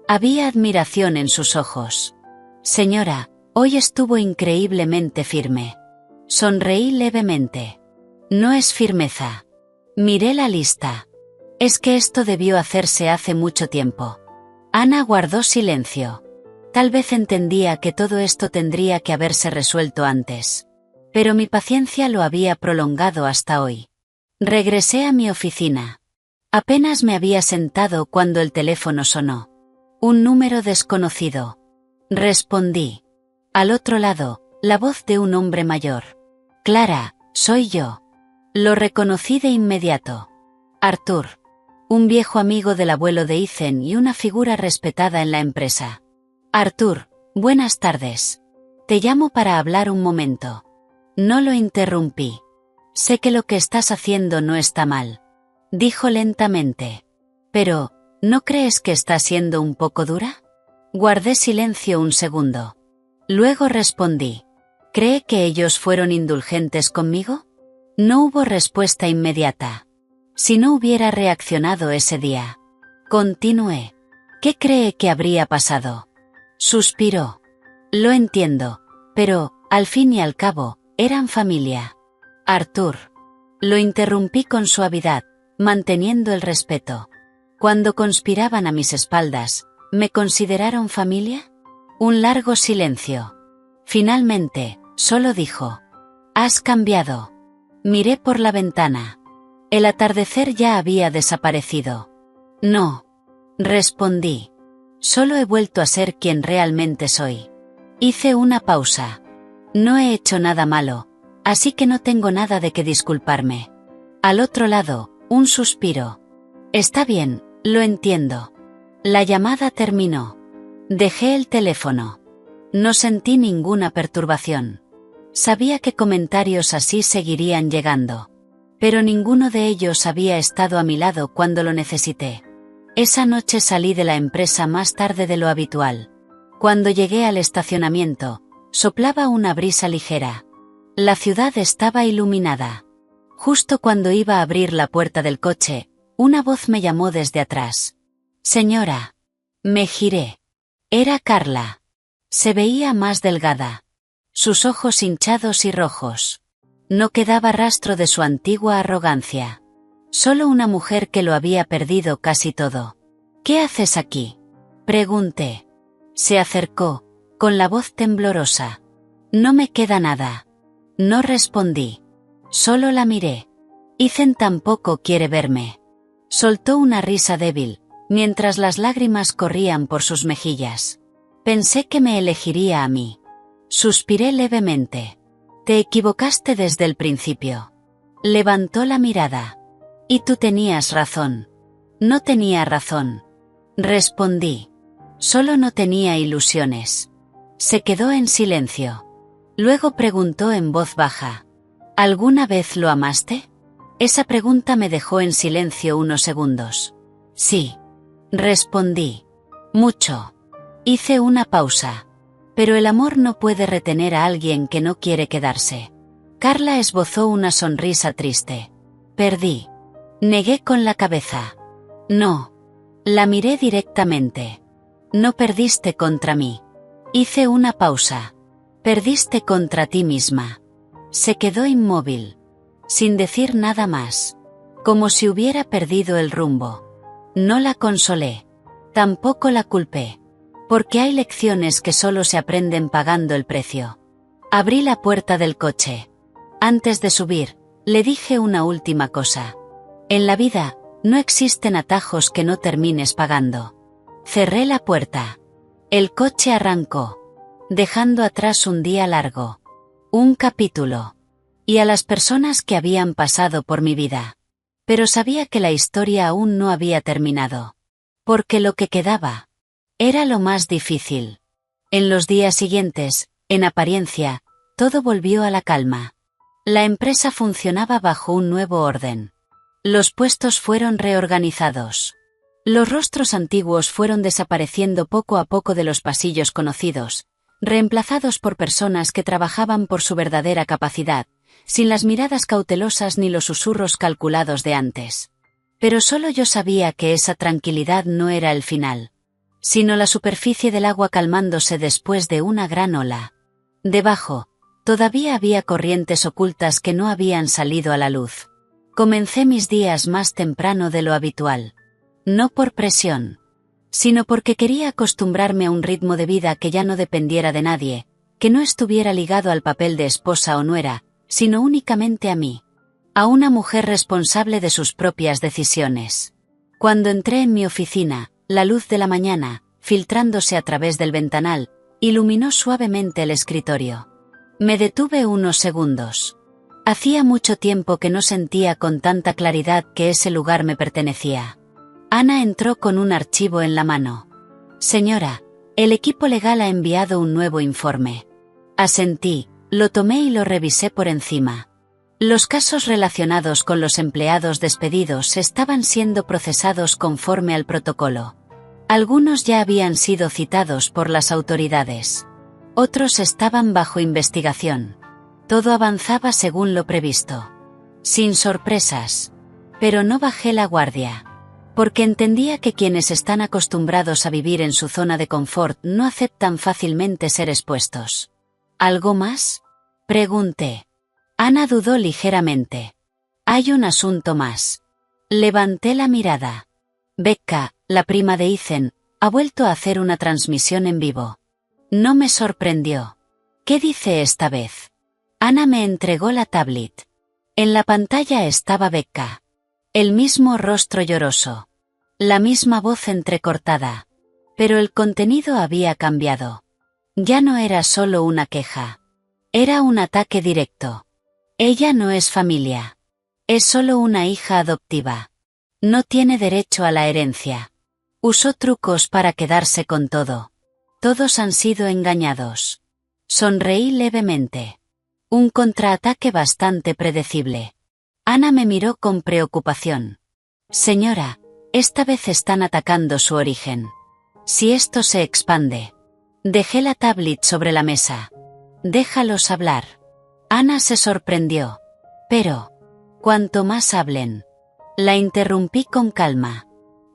Había admiración en sus ojos. Señora, hoy estuvo increíblemente firme. Sonreí levemente. No es firmeza. Miré la lista. Es que esto debió hacerse hace mucho tiempo. Ana guardó silencio. Tal vez entendía que todo esto tendría que haberse resuelto antes. Pero mi paciencia lo había prolongado hasta hoy. Regresé a mi oficina. Apenas me había sentado cuando el teléfono sonó. Un número desconocido. Respondí. Al otro lado, la voz de un hombre mayor. Clara, soy yo. Lo reconocí de inmediato. Arthur. Un viejo amigo del abuelo de Ethan y una figura respetada en la empresa. Arthur, buenas tardes. Te llamo para hablar un momento. No lo interrumpí. Sé que lo que estás haciendo no está mal. Dijo lentamente. Pero, ¿no crees que está siendo un poco dura? Guardé silencio un segundo. Luego respondí. ¿Cree que ellos fueron indulgentes conmigo? No hubo respuesta inmediata. Si no hubiera reaccionado ese día. Continué. ¿Qué cree que habría pasado? Suspiró. Lo entiendo, pero, al fin y al cabo, eran familia. Arthur. Lo interrumpí con suavidad, manteniendo el respeto. Cuando conspiraban a mis espaldas, ¿me consideraron familia? Un largo silencio. Finalmente, solo dijo. Has cambiado. Miré por la ventana. El atardecer ya había desaparecido. No. Respondí. Solo he vuelto a ser quien realmente soy. Hice una pausa. No he hecho nada malo, así que no tengo nada de qué disculparme. Al otro lado, un suspiro. Está bien, lo entiendo. La llamada terminó. Dejé el teléfono. No sentí ninguna perturbación. Sabía que comentarios así seguirían llegando. Pero ninguno de ellos había estado a mi lado cuando lo necesité. Esa noche salí de la empresa más tarde de lo habitual. Cuando llegué al estacionamiento, soplaba una brisa ligera. La ciudad estaba iluminada. Justo cuando iba a abrir la puerta del coche, una voz me llamó desde atrás. «Señora». Me giré. Era Carla. Se veía más delgada. Sus ojos hinchados y rojos. No quedaba rastro de su antigua arrogancia. Solo una mujer que lo había perdido casi todo. «¿Qué haces aquí?», pregunté. Se acercó, con la voz temblorosa. «No me queda nada». No respondí. Solo la miré. «Ethan tampoco quiere verme». Soltó una risa débil, mientras las lágrimas corrían por sus mejillas. Pensé que me elegiría a mí. Suspiré levemente. «Te equivocaste desde el principio». Levantó la mirada. «Y tú tenías razón». «No tenía razón», respondí. «Solo no tenía ilusiones». Se quedó en silencio. Luego preguntó en voz baja. «¿Alguna vez lo amaste?». Esa pregunta me dejó en silencio unos segundos. «Sí», respondí. «Mucho». Hice una pausa. Pero el amor no puede retener a alguien que no quiere quedarse. Carla esbozó una sonrisa triste. «Perdí». Negué con la cabeza. «No». La miré directamente. «No perdiste contra mí». Hice una pausa. «Perdiste contra ti misma». Se quedó inmóvil. Sin decir nada más. Como si hubiera perdido el rumbo. No la consolé. Tampoco la culpé. Porque hay lecciones que solo se aprenden pagando el precio. Abrí la puerta del coche. Antes de subir, le dije una última cosa. En la vida, no existen atajos que no termines pagando. Cerré la puerta. El coche arrancó, dejando atrás un día largo. Un capítulo. Y a las personas que habían pasado por mi vida. Pero sabía que la historia aún no había terminado. Porque lo que quedaba era lo más difícil. En los días siguientes, en apariencia, todo volvió a la calma. La empresa funcionaba bajo un nuevo orden. Los puestos fueron reorganizados. Los rostros antiguos fueron desapareciendo poco a poco de los pasillos conocidos, reemplazados por personas que trabajaban por su verdadera capacidad, sin las miradas cautelosas ni los susurros calculados de antes. Pero solo yo sabía que esa tranquilidad no era el final, sino la superficie del agua calmándose después de una gran ola. Debajo, todavía había corrientes ocultas que no habían salido a la luz. Comencé mis días más temprano de lo habitual. No por presión, sino porque quería acostumbrarme a un ritmo de vida que ya no dependiera de nadie, que no estuviera ligado al papel de esposa o nuera, sino únicamente a mí. A una mujer responsable de sus propias decisiones. Cuando entré en mi oficina, la luz de la mañana, filtrándose a través del ventanal, iluminó suavemente el escritorio. Me detuve unos segundos. Hacía mucho tiempo que no sentía con tanta claridad que ese lugar me pertenecía. Ana entró con un archivo en la mano. «Señora, el equipo legal ha enviado un nuevo informe». Asentí, lo tomé y lo revisé por encima. Los casos relacionados con los empleados despedidos estaban siendo procesados conforme al protocolo. Algunos ya habían sido citados por las autoridades. Otros estaban bajo investigación. Todo avanzaba según lo previsto. Sin sorpresas. Pero no bajé la guardia. Porque entendía que quienes están acostumbrados a vivir en su zona de confort no aceptan fácilmente ser expuestos. ¿Algo más?, pregunté. Ana dudó ligeramente. «Hay un asunto más». Levanté la mirada. Becca, la prima de Ethan, ha vuelto a hacer una transmisión en vivo. No me sorprendió. «¿Qué dice esta vez?». Ana me entregó la tablet. En la pantalla estaba Becca. El mismo rostro lloroso. La misma voz entrecortada. Pero el contenido había cambiado. Ya no era solo una queja. Era un ataque directo. Ella no es familia. Es solo una hija adoptiva. No tiene derecho a la herencia. Usó trucos para quedarse con todo. Todos han sido engañados. Sonreí levemente. Un contraataque bastante predecible. Ana me miró con preocupación. Señora, esta vez están atacando su origen. Si esto se expande. Dejé la tablet sobre la mesa. Déjalos hablar. Ana se sorprendió. Pero, cuanto más hablen. La interrumpí con calma.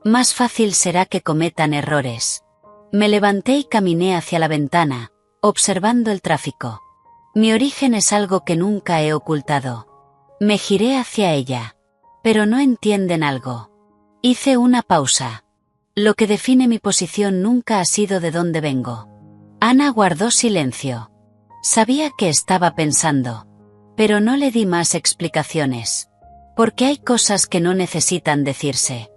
Más fácil será que cometan errores. Me levanté y caminé hacia la ventana, observando el tráfico. Mi origen es algo que nunca he ocultado. Me giré hacia ella. Pero no entienden algo. Hice una pausa. Lo que define mi posición nunca ha sido de dónde vengo. Ana guardó silencio. Sabía que estaba pensando. Pero no le di más explicaciones. Porque hay cosas que no necesitan decirse.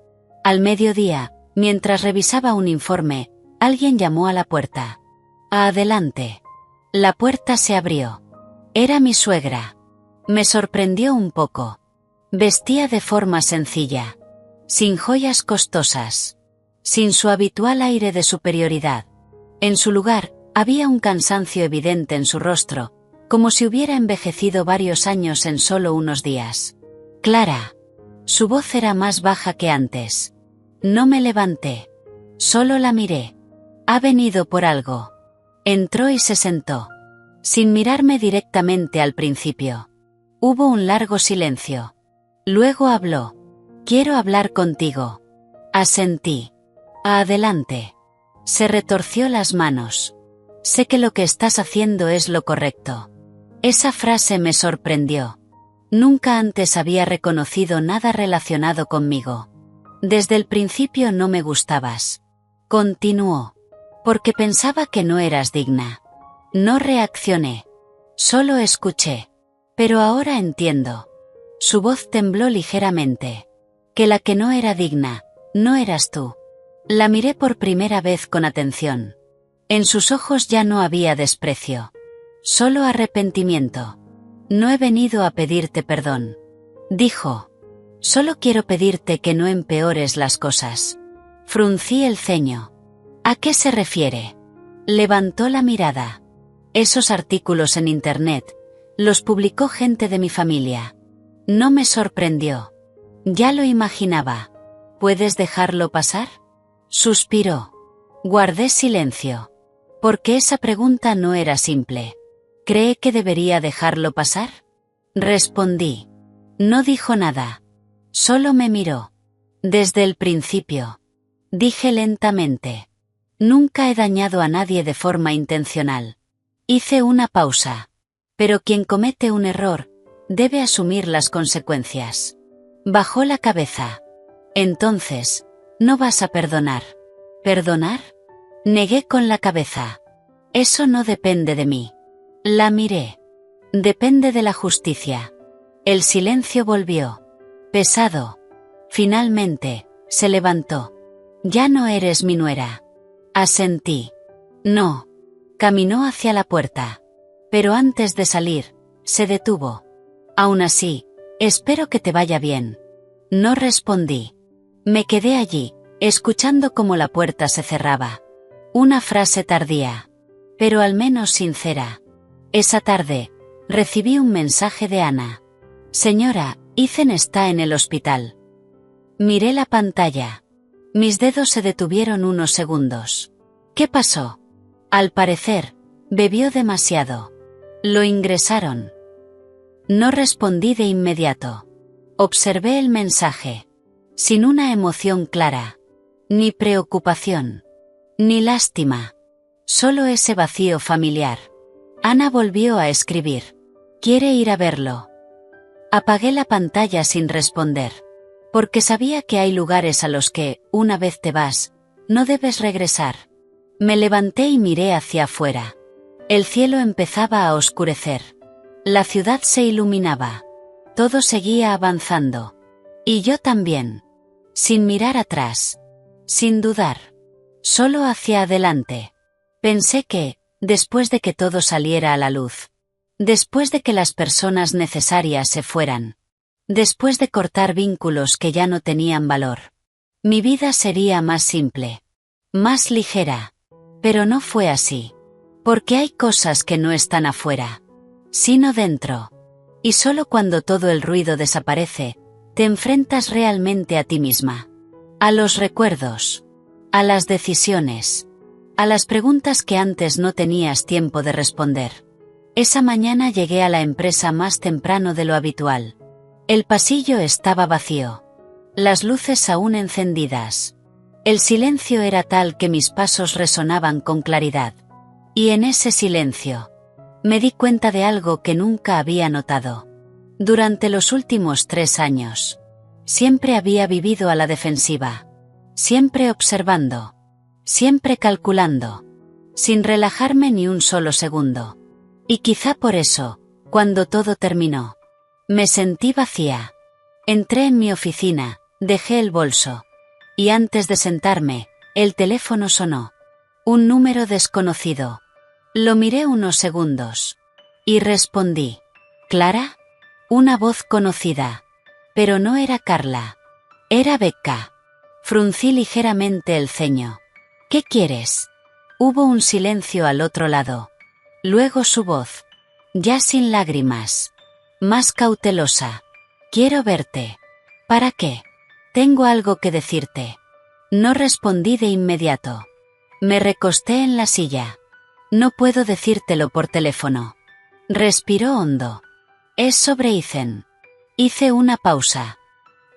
Al mediodía, mientras revisaba un informe, alguien llamó a la puerta. Adelante. La puerta se abrió. Era mi suegra. Me sorprendió un poco. Vestía de forma sencilla. Sin joyas costosas. Sin su habitual aire de superioridad. En su lugar, había un cansancio evidente en su rostro, como si hubiera envejecido varios años en solo unos días. Clara. Su voz era más baja que antes. No me levanté. Solo la miré. Ha venido por algo. Entró y se sentó. Sin mirarme directamente al principio. Hubo un largo silencio. Luego habló. Quiero hablar contigo. Asentí. Adelante. Se retorció las manos. Sé que lo que estás haciendo es lo correcto. Esa frase me sorprendió. Nunca antes había reconocido nada relacionado conmigo. Desde el principio no me gustabas. Continuó. Porque pensaba que no eras digna. No reaccioné. Solo escuché. Pero ahora entiendo. Su voz tembló ligeramente. Que la que no era digna, no eras tú. La miré por primera vez con atención. En sus ojos ya no había desprecio. Solo arrepentimiento. No he venido a pedirte perdón. Dijo. Solo quiero pedirte que no empeores las cosas. Fruncí el ceño. ¿A qué se refiere? Levantó la mirada. Esos artículos en internet, los publicó gente de mi familia. No me sorprendió. Ya lo imaginaba. ¿Puedes dejarlo pasar? Suspiró. Guardé silencio. Porque esa pregunta no era simple. ¿Cree que debería dejarlo pasar? Respondí. No dijo nada. Solo me miró. Desde el principio. Dije lentamente. Nunca he dañado a nadie de forma intencional. Hice una pausa. Pero quien comete un error, debe asumir las consecuencias. Bajó la cabeza. Entonces, no vas a perdonar. ¿Perdonar? Negué con la cabeza. Eso no depende de mí. La miré. Depende de la justicia. El silencio volvió. Pesado. Finalmente, se levantó. Ya no eres mi nuera. Asentí. No. Caminó hacia la puerta. Pero antes de salir, se detuvo. Aún así, espero que te vaya bien. No respondí. Me quedé allí, escuchando cómo la puerta se cerraba. Una frase tardía. Pero al menos sincera. Esa tarde, recibí un mensaje de Ana. Señora, Ethan está en el hospital. Miré la pantalla. Mis dedos se detuvieron unos segundos. ¿Qué pasó? Al parecer, bebió demasiado. Lo ingresaron. No respondí de inmediato. Observé el mensaje. Sin una emoción clara. Ni preocupación. Ni lástima. Solo ese vacío familiar. Ana volvió a escribir. ¿Quiere ir a verlo? Apagué la pantalla sin responder. Porque sabía que hay lugares a los que, una vez te vas, no debes regresar. Me levanté y miré hacia afuera. El cielo empezaba a oscurecer. La ciudad se iluminaba. Todo seguía avanzando. Y yo también. Sin mirar atrás. Sin dudar. Solo hacia adelante. Pensé que, después de que todo saliera a la luz, después de que las personas necesarias se fueran, después de cortar vínculos que ya no tenían valor, mi vida sería más simple, más ligera. Pero no fue así. Porque hay cosas que no están afuera, sino dentro. Y solo cuando todo el ruido desaparece, te enfrentas realmente a ti misma. A los recuerdos. A las decisiones. A las preguntas que antes no tenías tiempo de responder. Esa mañana llegué a la empresa más temprano de lo habitual. El pasillo estaba vacío. Las luces aún encendidas. El silencio era tal que mis pasos resonaban con claridad. Y en ese silencio, me di cuenta de algo que nunca había notado. Durante los últimos 3 años, siempre había vivido a la defensiva. Siempre observando. Siempre calculando. Sin relajarme ni un solo segundo. Y quizá por eso, cuando todo terminó, me sentí vacía. Entré en mi oficina, dejé el bolso. Y antes de sentarme, el teléfono sonó. Un número desconocido. Lo miré unos segundos. Y respondí. ¿Clara? Una voz conocida. Pero no era Carla. Era Becca. Fruncí ligeramente el ceño. ¿Qué quieres? Hubo un silencio al otro lado. Luego su voz. Ya sin lágrimas. Más cautelosa. Quiero verte. ¿Para qué? Tengo algo que decirte. No respondí de inmediato. Me recosté en la silla. No puedo decírtelo por teléfono. Respiró hondo. Es sobre Ethan. Hice una pausa.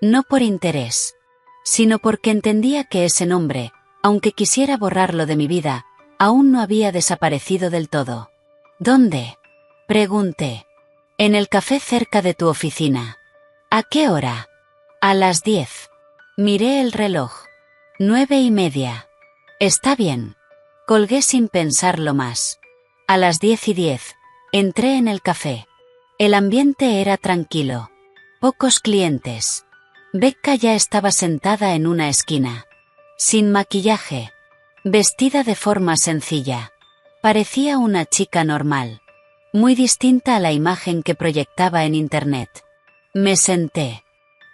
No por interés, sino porque entendía que ese nombre, aunque quisiera borrarlo de mi vida, aún no había desaparecido del todo. ¿Dónde? Pregunté. En el café cerca de tu oficina. ¿A qué hora? A las 10. Miré el reloj. 9:30. Está bien. Colgué sin pensarlo más. A las 10:10, entré en el café. El ambiente era tranquilo. Pocos clientes. Becca ya estaba sentada en una esquina. Sin maquillaje. Vestida de forma sencilla. Parecía una chica normal. Muy distinta a la imagen que proyectaba en internet. Me senté.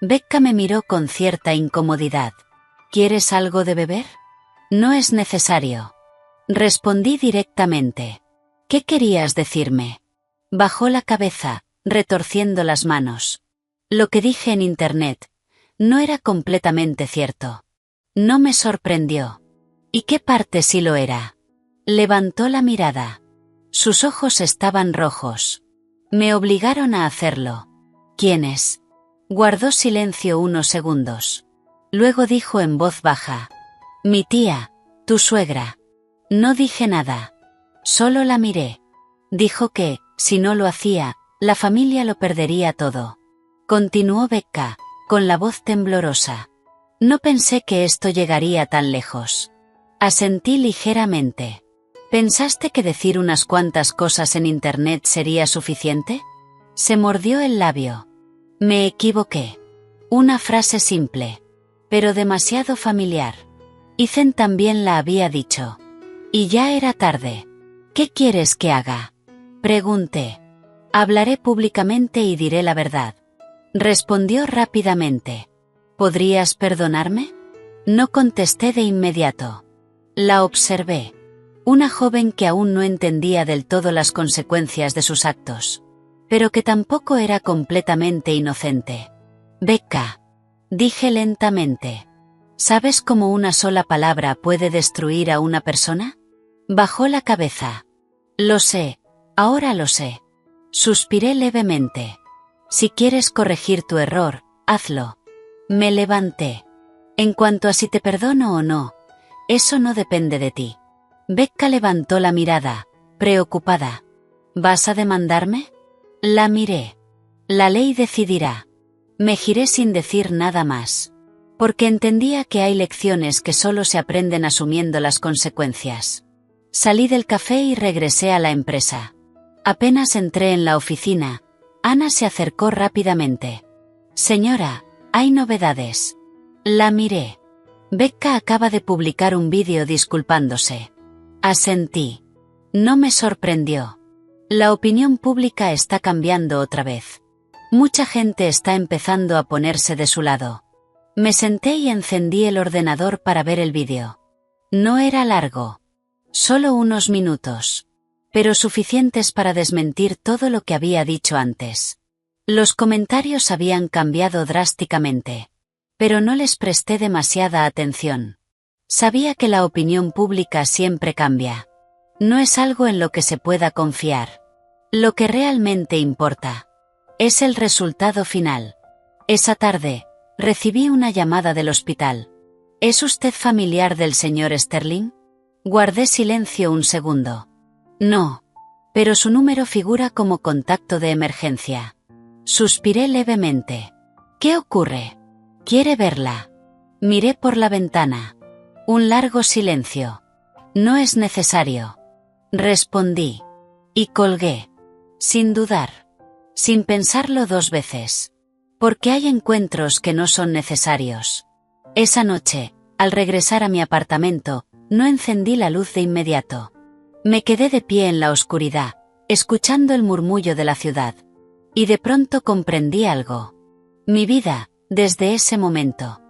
Becca me miró con cierta incomodidad. ¿Quieres algo de beber? No es necesario. Respondí directamente. ¿Qué querías decirme? Bajó la cabeza, retorciendo las manos. Lo que dije en internet no era completamente cierto. No me sorprendió. ¿Y qué parte sí lo era? Levantó la mirada. Sus ojos estaban rojos. Me obligaron a hacerlo. ¿Quién es? Guardó silencio unos segundos. Luego dijo en voz baja. Mi tía, tu suegra. No dije nada. Solo la miré. Dijo que, si no lo hacía, la familia lo perdería todo. Continuó Becca, con la voz temblorosa. No pensé que esto llegaría tan lejos. Asentí ligeramente. ¿Pensaste que decir unas cuantas cosas en internet sería suficiente? Se mordió el labio. Me equivoqué. Una frase simple, pero demasiado familiar. Ethan también la había dicho. Y ya era tarde. ¿Qué quieres que haga? Pregunté. Hablaré públicamente y diré la verdad. Respondió rápidamente. ¿Podrías perdonarme? No contesté de inmediato. La observé. Una joven que aún no entendía del todo las consecuencias de sus actos, pero que tampoco era completamente inocente. Becca. Dije lentamente. ¿Sabes cómo una sola palabra puede destruir a una persona? Bajó la cabeza. Lo sé, ahora lo sé. Suspiré levemente. Si quieres corregir tu error, hazlo. Me levanté. En cuanto a si te perdono o no, eso no depende de ti. Becca levantó la mirada, preocupada. ¿Vas a demandarme? La miré. La ley decidirá. Me giré sin decir nada más. Porque entendía que hay lecciones que solo se aprenden asumiendo las consecuencias. Salí del café y regresé a la empresa. Apenas entré en la oficina, Ana se acercó rápidamente. Señora, hay novedades. La miré. Becca acaba de publicar un vídeo disculpándose. Asentí. No me sorprendió. La opinión pública está cambiando otra vez. Mucha gente está empezando a ponerse de su lado. Me senté y encendí el ordenador para ver el vídeo. No era largo. Solo unos minutos. Pero suficientes para desmentir todo lo que había dicho antes. Los comentarios habían cambiado drásticamente. Pero no les presté demasiada atención. Sabía que la opinión pública siempre cambia. No es algo en lo que se pueda confiar. Lo que realmente importa es el resultado final. Esa tarde, recibí una llamada del hospital. ¿Es usted familiar del señor Sterling? Guardé silencio un segundo. No. Pero su número figura como contacto de emergencia. Suspiré levemente. ¿Qué ocurre? ¿Quiere verla? Miré por la ventana. Un largo silencio. No es necesario. Respondí. Y colgué. Sin dudar. Sin pensarlo dos veces. Porque hay encuentros que no son necesarios. Esa noche, al regresar a mi apartamento, no encendí la luz de inmediato. Me quedé de pie en la oscuridad, escuchando el murmullo de la ciudad. Y de pronto comprendí algo. Mi vida, desde ese momento,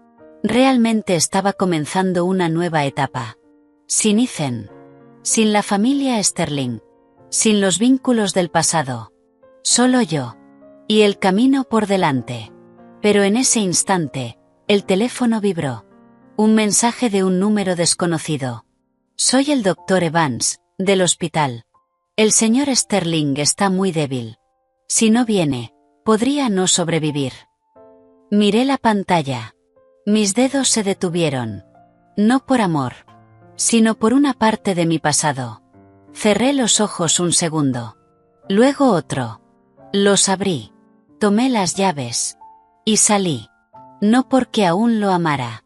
realmente estaba comenzando una nueva etapa. Sin Ethan. Sin la familia Sterling. Sin los vínculos del pasado. Solo yo. Y el camino por delante. Pero en ese instante, el teléfono vibró. Un mensaje de un número desconocido. Soy el Dr. Evans, del hospital. El señor Sterling está muy débil. Si no viene, podría no sobrevivir. Miré la pantalla. Mis dedos se detuvieron. No por amor, sino por una parte de mi pasado. Cerré los ojos un segundo. Luego otro. Los abrí. Tomé las llaves. Y salí. No porque aún lo amara,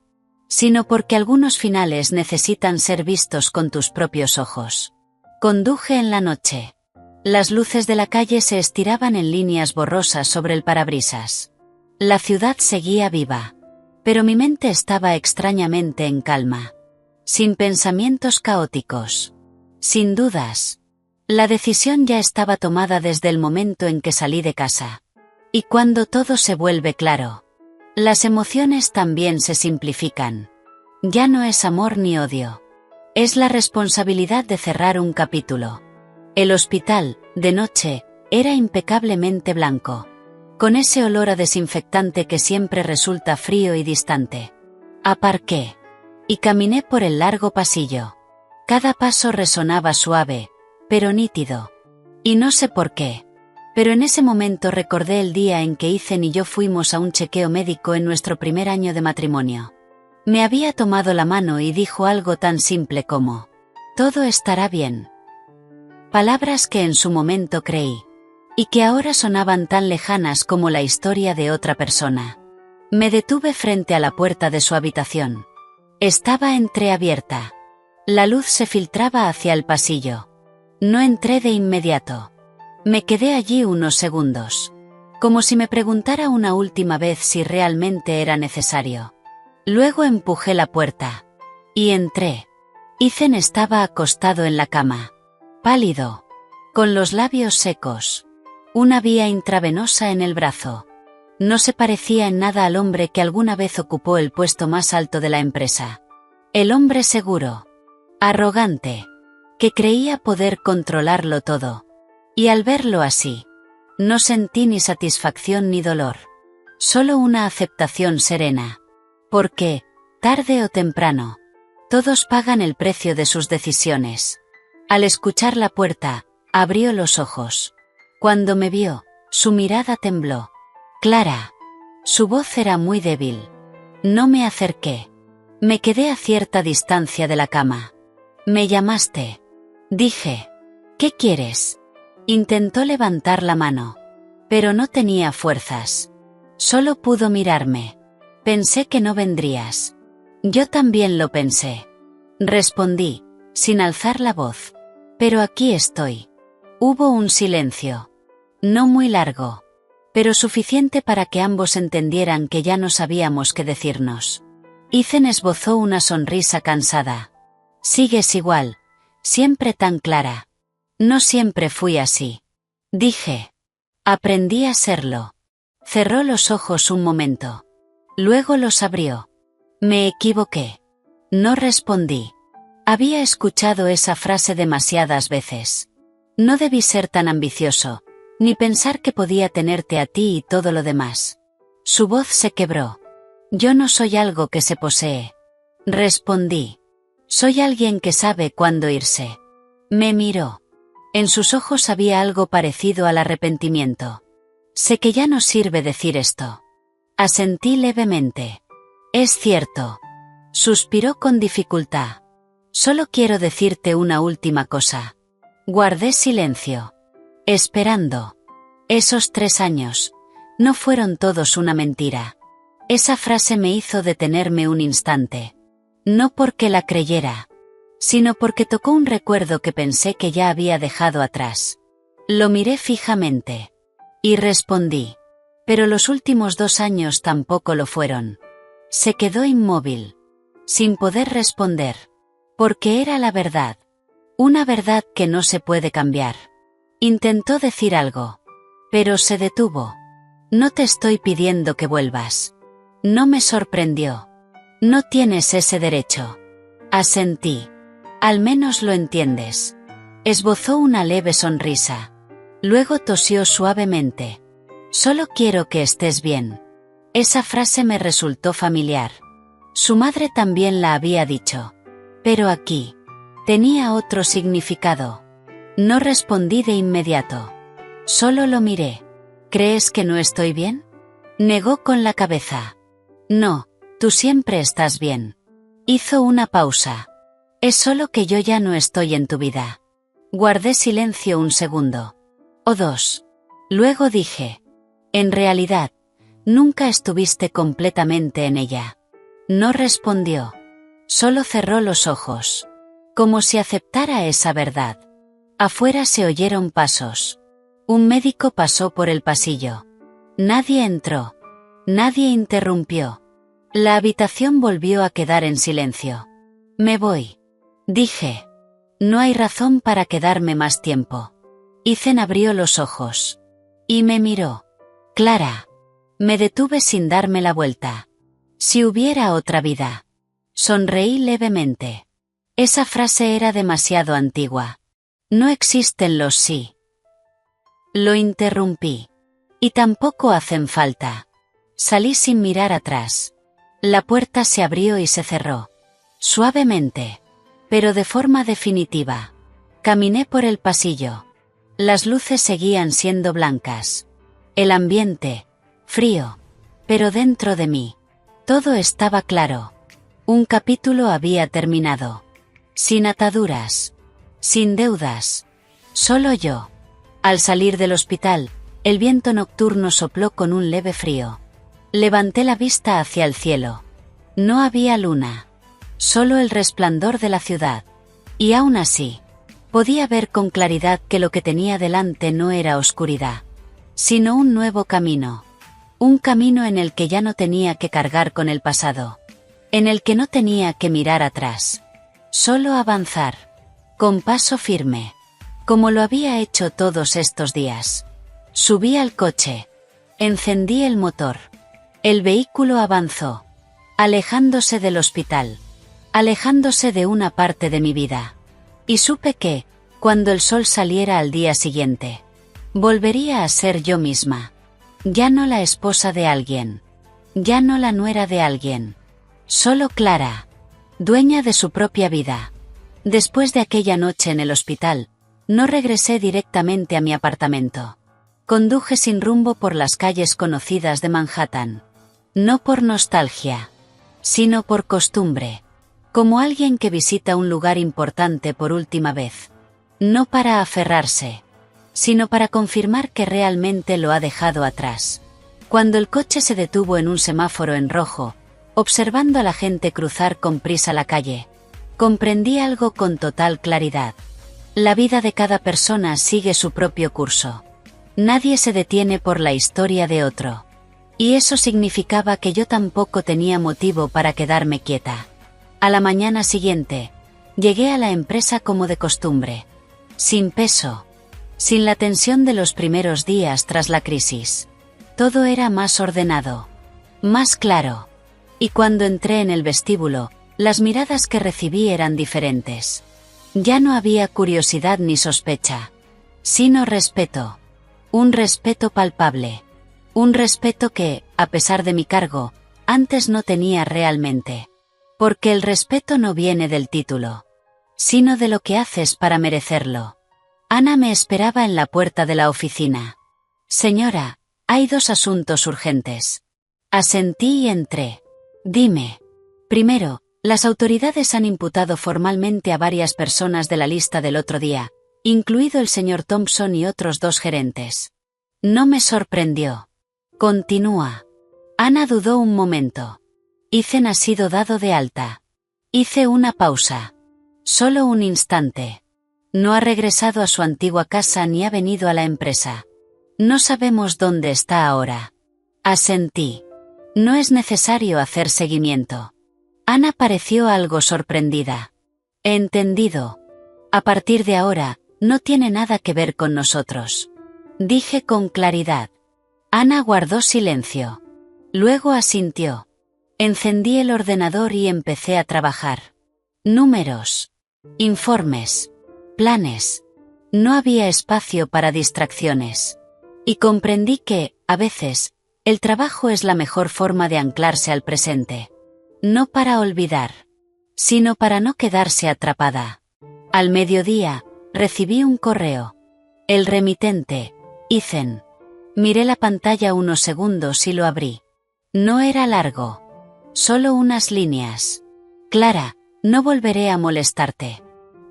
sino porque algunos finales necesitan ser vistos con tus propios ojos. Conduje en la noche. Las luces de la calle se estiraban en líneas borrosas sobre el parabrisas. La ciudad seguía viva. Pero mi mente estaba extrañamente en calma. Sin pensamientos caóticos. Sin dudas. La decisión ya estaba tomada desde el momento en que salí de casa. Y cuando todo se vuelve claro, las emociones también se simplifican. Ya no es amor ni odio. Es la responsabilidad de cerrar un capítulo. El hospital, de noche, era impecablemente blanco. Con ese olor a desinfectante que siempre resulta frío y distante. Aparqué. Y caminé por el largo pasillo. Cada paso resonaba suave, pero nítido. Y no sé por qué. Pero en ese momento recordé el día en que Ethan y yo fuimos a un chequeo médico en nuestro primer año de matrimonio. Me había tomado la mano y dijo algo tan simple como: todo estará bien. Palabras que en su momento creí. Y que ahora sonaban tan lejanas como la historia de otra persona. Me detuve frente a la puerta de su habitación. Estaba entreabierta. La luz se filtraba hacia el pasillo. No entré de inmediato. Me quedé allí unos segundos. Como si me preguntara una última vez si realmente era necesario. Luego empujé la puerta. Y entré. Ethan estaba acostado en la cama. Pálido. Con los labios secos. Una vía intravenosa en el brazo. No se parecía en nada al hombre que alguna vez ocupó el puesto más alto de la empresa. El hombre seguro. Arrogante. Que creía poder controlarlo todo. Y al verlo así, no sentí ni satisfacción ni dolor. Solo una aceptación serena. Porque, tarde o temprano, todos pagan el precio de sus decisiones. Al escuchar la puerta, abrió los ojos. Cuando me vio, su mirada tembló. Clara. Su voz era muy débil. No me acerqué. Me quedé a cierta distancia de la cama. Me llamaste. Dije. ¿Qué quieres? Intentó levantar la mano. Pero no tenía fuerzas. Solo pudo mirarme. Pensé que no vendrías. Yo también lo pensé. Respondí, sin alzar la voz. Pero aquí estoy. Hubo un silencio. No muy largo, pero suficiente para que ambos entendieran que ya no sabíamos qué decirnos. Ethan esbozó una sonrisa cansada. Sigues igual, siempre tan clara. No siempre fui así. Dije. Aprendí a serlo. Cerró los ojos un momento. Luego los abrió. Me equivoqué. No respondí. Había escuchado esa frase demasiadas veces. No debí ser tan ambicioso, ni pensar que podía tenerte a ti y todo lo demás. Su voz se quebró. Yo no soy algo que se posee. Respondí. Soy alguien que sabe cuándo irse. Me miró. En sus ojos había algo parecido al arrepentimiento. Sé que ya no sirve decir esto. Asentí levemente. Es cierto. Suspiró con dificultad. Solo quiero decirte una última cosa. Guardé silencio. Esperando. Esos 3 años. No fueron todos una mentira. Esa frase me hizo detenerme un instante. No porque la creyera, sino porque tocó un recuerdo que pensé que ya había dejado atrás. Lo miré fijamente. Y respondí. Pero los últimos 2 años tampoco lo fueron. Se quedó inmóvil. Sin poder responder. Porque era la verdad. Una verdad que no se puede cambiar. Intentó decir algo. Pero se detuvo. No te estoy pidiendo que vuelvas. No me sorprendió. No tienes ese derecho. Asentí. Al menos lo entiendes. Esbozó una leve sonrisa. Luego tosió suavemente. Solo quiero que estés bien. Esa frase me resultó familiar. Su madre también la había dicho. Pero aquí. Tenía otro significado. No respondí de inmediato. Solo lo miré. ¿Crees que no estoy bien? Negó con la cabeza. No, tú siempre estás bien. Hizo una pausa. Es solo que yo ya no estoy en tu vida. Guardé silencio un segundo. O 2. Luego dije. En realidad, nunca estuviste completamente en ella. No respondió. Solo cerró los ojos. Como si aceptara esa verdad. Afuera se oyeron pasos. Un médico pasó por el pasillo. Nadie entró. Nadie interrumpió. La habitación volvió a quedar en silencio. Me voy. Dije. No hay razón para quedarme más tiempo. Ethan abrió los ojos. Y me miró. Clara. Me detuve sin darme la vuelta. Si hubiera otra vida. Sonreí levemente. Esa frase era demasiado antigua. No existen los sí. Lo interrumpí. Y tampoco hacen falta. Salí sin mirar atrás. La puerta se abrió y se cerró. Suavemente. Pero de forma definitiva. Caminé por el pasillo. Las luces seguían siendo blancas. El ambiente, frío. Pero dentro de mí. Todo estaba claro. Un capítulo había terminado. Sin ataduras. Sin deudas. Solo yo. Al salir del hospital, el viento nocturno sopló con un leve frío. Levanté la vista hacia el cielo. No había luna. Solo el resplandor de la ciudad. Y aún así, podía ver con claridad que lo que tenía delante no era oscuridad, sino un nuevo camino. Un camino en el que ya no tenía que cargar con el pasado. En el que no tenía que mirar atrás. Solo avanzar. Con paso firme. Como lo había hecho todos estos días. Subí al coche. Encendí el motor. El vehículo avanzó. Alejándose del hospital. Alejándose de una parte de mi vida. Y supe que, cuando el sol saliera al día siguiente, volvería a ser yo misma. Ya no la esposa de alguien. Ya no la nuera de alguien. Solo Clara. Dueña de su propia vida. Después de aquella noche en el hospital, no regresé directamente a mi apartamento. Conduje sin rumbo por las calles conocidas de Manhattan. No por nostalgia, sino por costumbre. Como alguien que visita un lugar importante por última vez. No para aferrarse, sino para confirmar que realmente lo ha dejado atrás. Cuando el coche se detuvo en un semáforo en rojo, observando a la gente cruzar con prisa la calle, comprendí algo con total claridad. La vida de cada persona sigue su propio curso. Nadie se detiene por la historia de otro. Y eso significaba que yo tampoco tenía motivo para quedarme quieta. A la mañana siguiente, llegué a la empresa como de costumbre. Sin peso. Sin la tensión de los primeros días tras la crisis. Todo era más ordenado. Más claro. Y cuando entré en el vestíbulo, las miradas que recibí eran diferentes. Ya no había curiosidad ni sospecha. Sino respeto. Un respeto palpable. Un respeto que, a pesar de mi cargo, antes no tenía realmente. Porque el respeto no viene del título, sino de lo que haces para merecerlo. Ana me esperaba en la puerta de la oficina. Señora, hay 2 asuntos urgentes. Asentí y entré. Dime. Primero, las autoridades han imputado formalmente a varias personas de la lista del otro día, incluido el señor Thompson y otros 2 gerentes. No me sorprendió. Continúa. Ana dudó un momento. Ethan ha sido dado de alta. Hice una pausa. Solo un instante. No ha regresado a su antigua casa ni ha venido a la empresa. No sabemos dónde está ahora. Asentí. No es necesario hacer seguimiento. Ana pareció algo sorprendida. Entendido. A partir de ahora, no tiene nada que ver con nosotros. Dije con claridad. Ana guardó silencio. Luego asintió. Encendí el ordenador y empecé a trabajar. Números. Informes. Planes. No había espacio para distracciones. Y comprendí que, a veces, el trabajo es la mejor forma de anclarse al presente. No para olvidar, sino para no quedarse atrapada. Al mediodía, recibí un correo. El remitente, Ethan. Miré la pantalla unos segundos y lo abrí. No era largo. Solo unas líneas. Clara, no volveré a molestarte.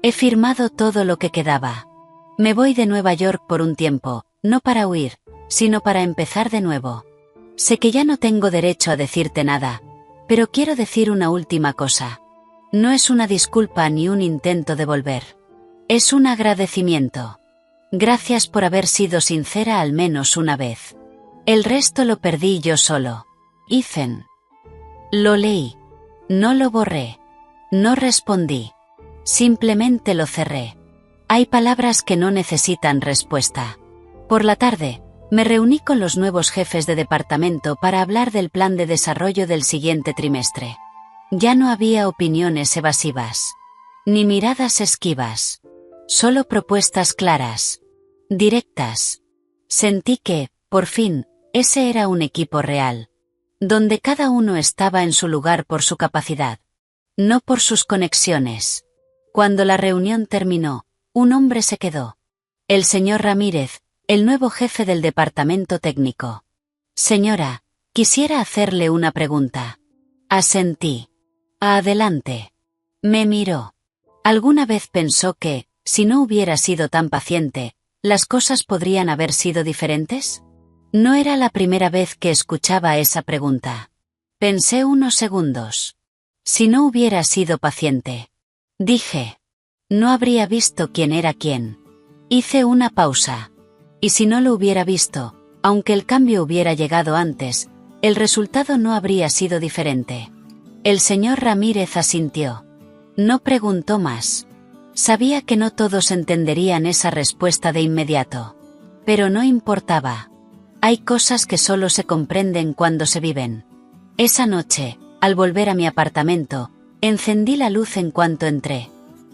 He firmado todo lo que quedaba. Me voy de Nueva York por un tiempo, no para huir, sino para empezar de nuevo. Sé que ya no tengo derecho a decirte nada, pero quiero decir una última cosa. No es una disculpa ni un intento de volver. Es un agradecimiento. Gracias por haber sido sincera al menos una vez. El resto lo perdí yo solo. Ethan. Lo leí. No lo borré. No respondí. Simplemente lo cerré. Hay palabras que no necesitan respuesta. Por la tarde, me reuní con los nuevos jefes de departamento para hablar del plan de desarrollo del siguiente trimestre. Ya no había opiniones evasivas. Ni miradas esquivas. Solo propuestas claras. Directas. Sentí que, por fin, ese era un equipo real. Donde cada uno estaba en su lugar por su capacidad. No por sus conexiones. Cuando la reunión terminó, un hombre se quedó. El señor Ramírez, el nuevo jefe del departamento técnico. Señora, quisiera hacerle una pregunta. Asentí. Adelante. Me miró. ¿Alguna vez pensó que, si no hubiera sido tan paciente, las cosas podrían haber sido diferentes? No era la primera vez que escuchaba esa pregunta. Pensé unos segundos. Si no hubiera sido paciente. Dije. No habría visto quién era quién. Hice una pausa. Y si no lo hubiera visto, aunque el cambio hubiera llegado antes, el resultado no habría sido diferente. El señor Ramírez asintió. No preguntó más. Sabía que no todos entenderían esa respuesta de inmediato. Pero no importaba. Hay cosas que solo se comprenden cuando se viven. Esa noche, al volver a mi apartamento, encendí la luz en cuanto entré.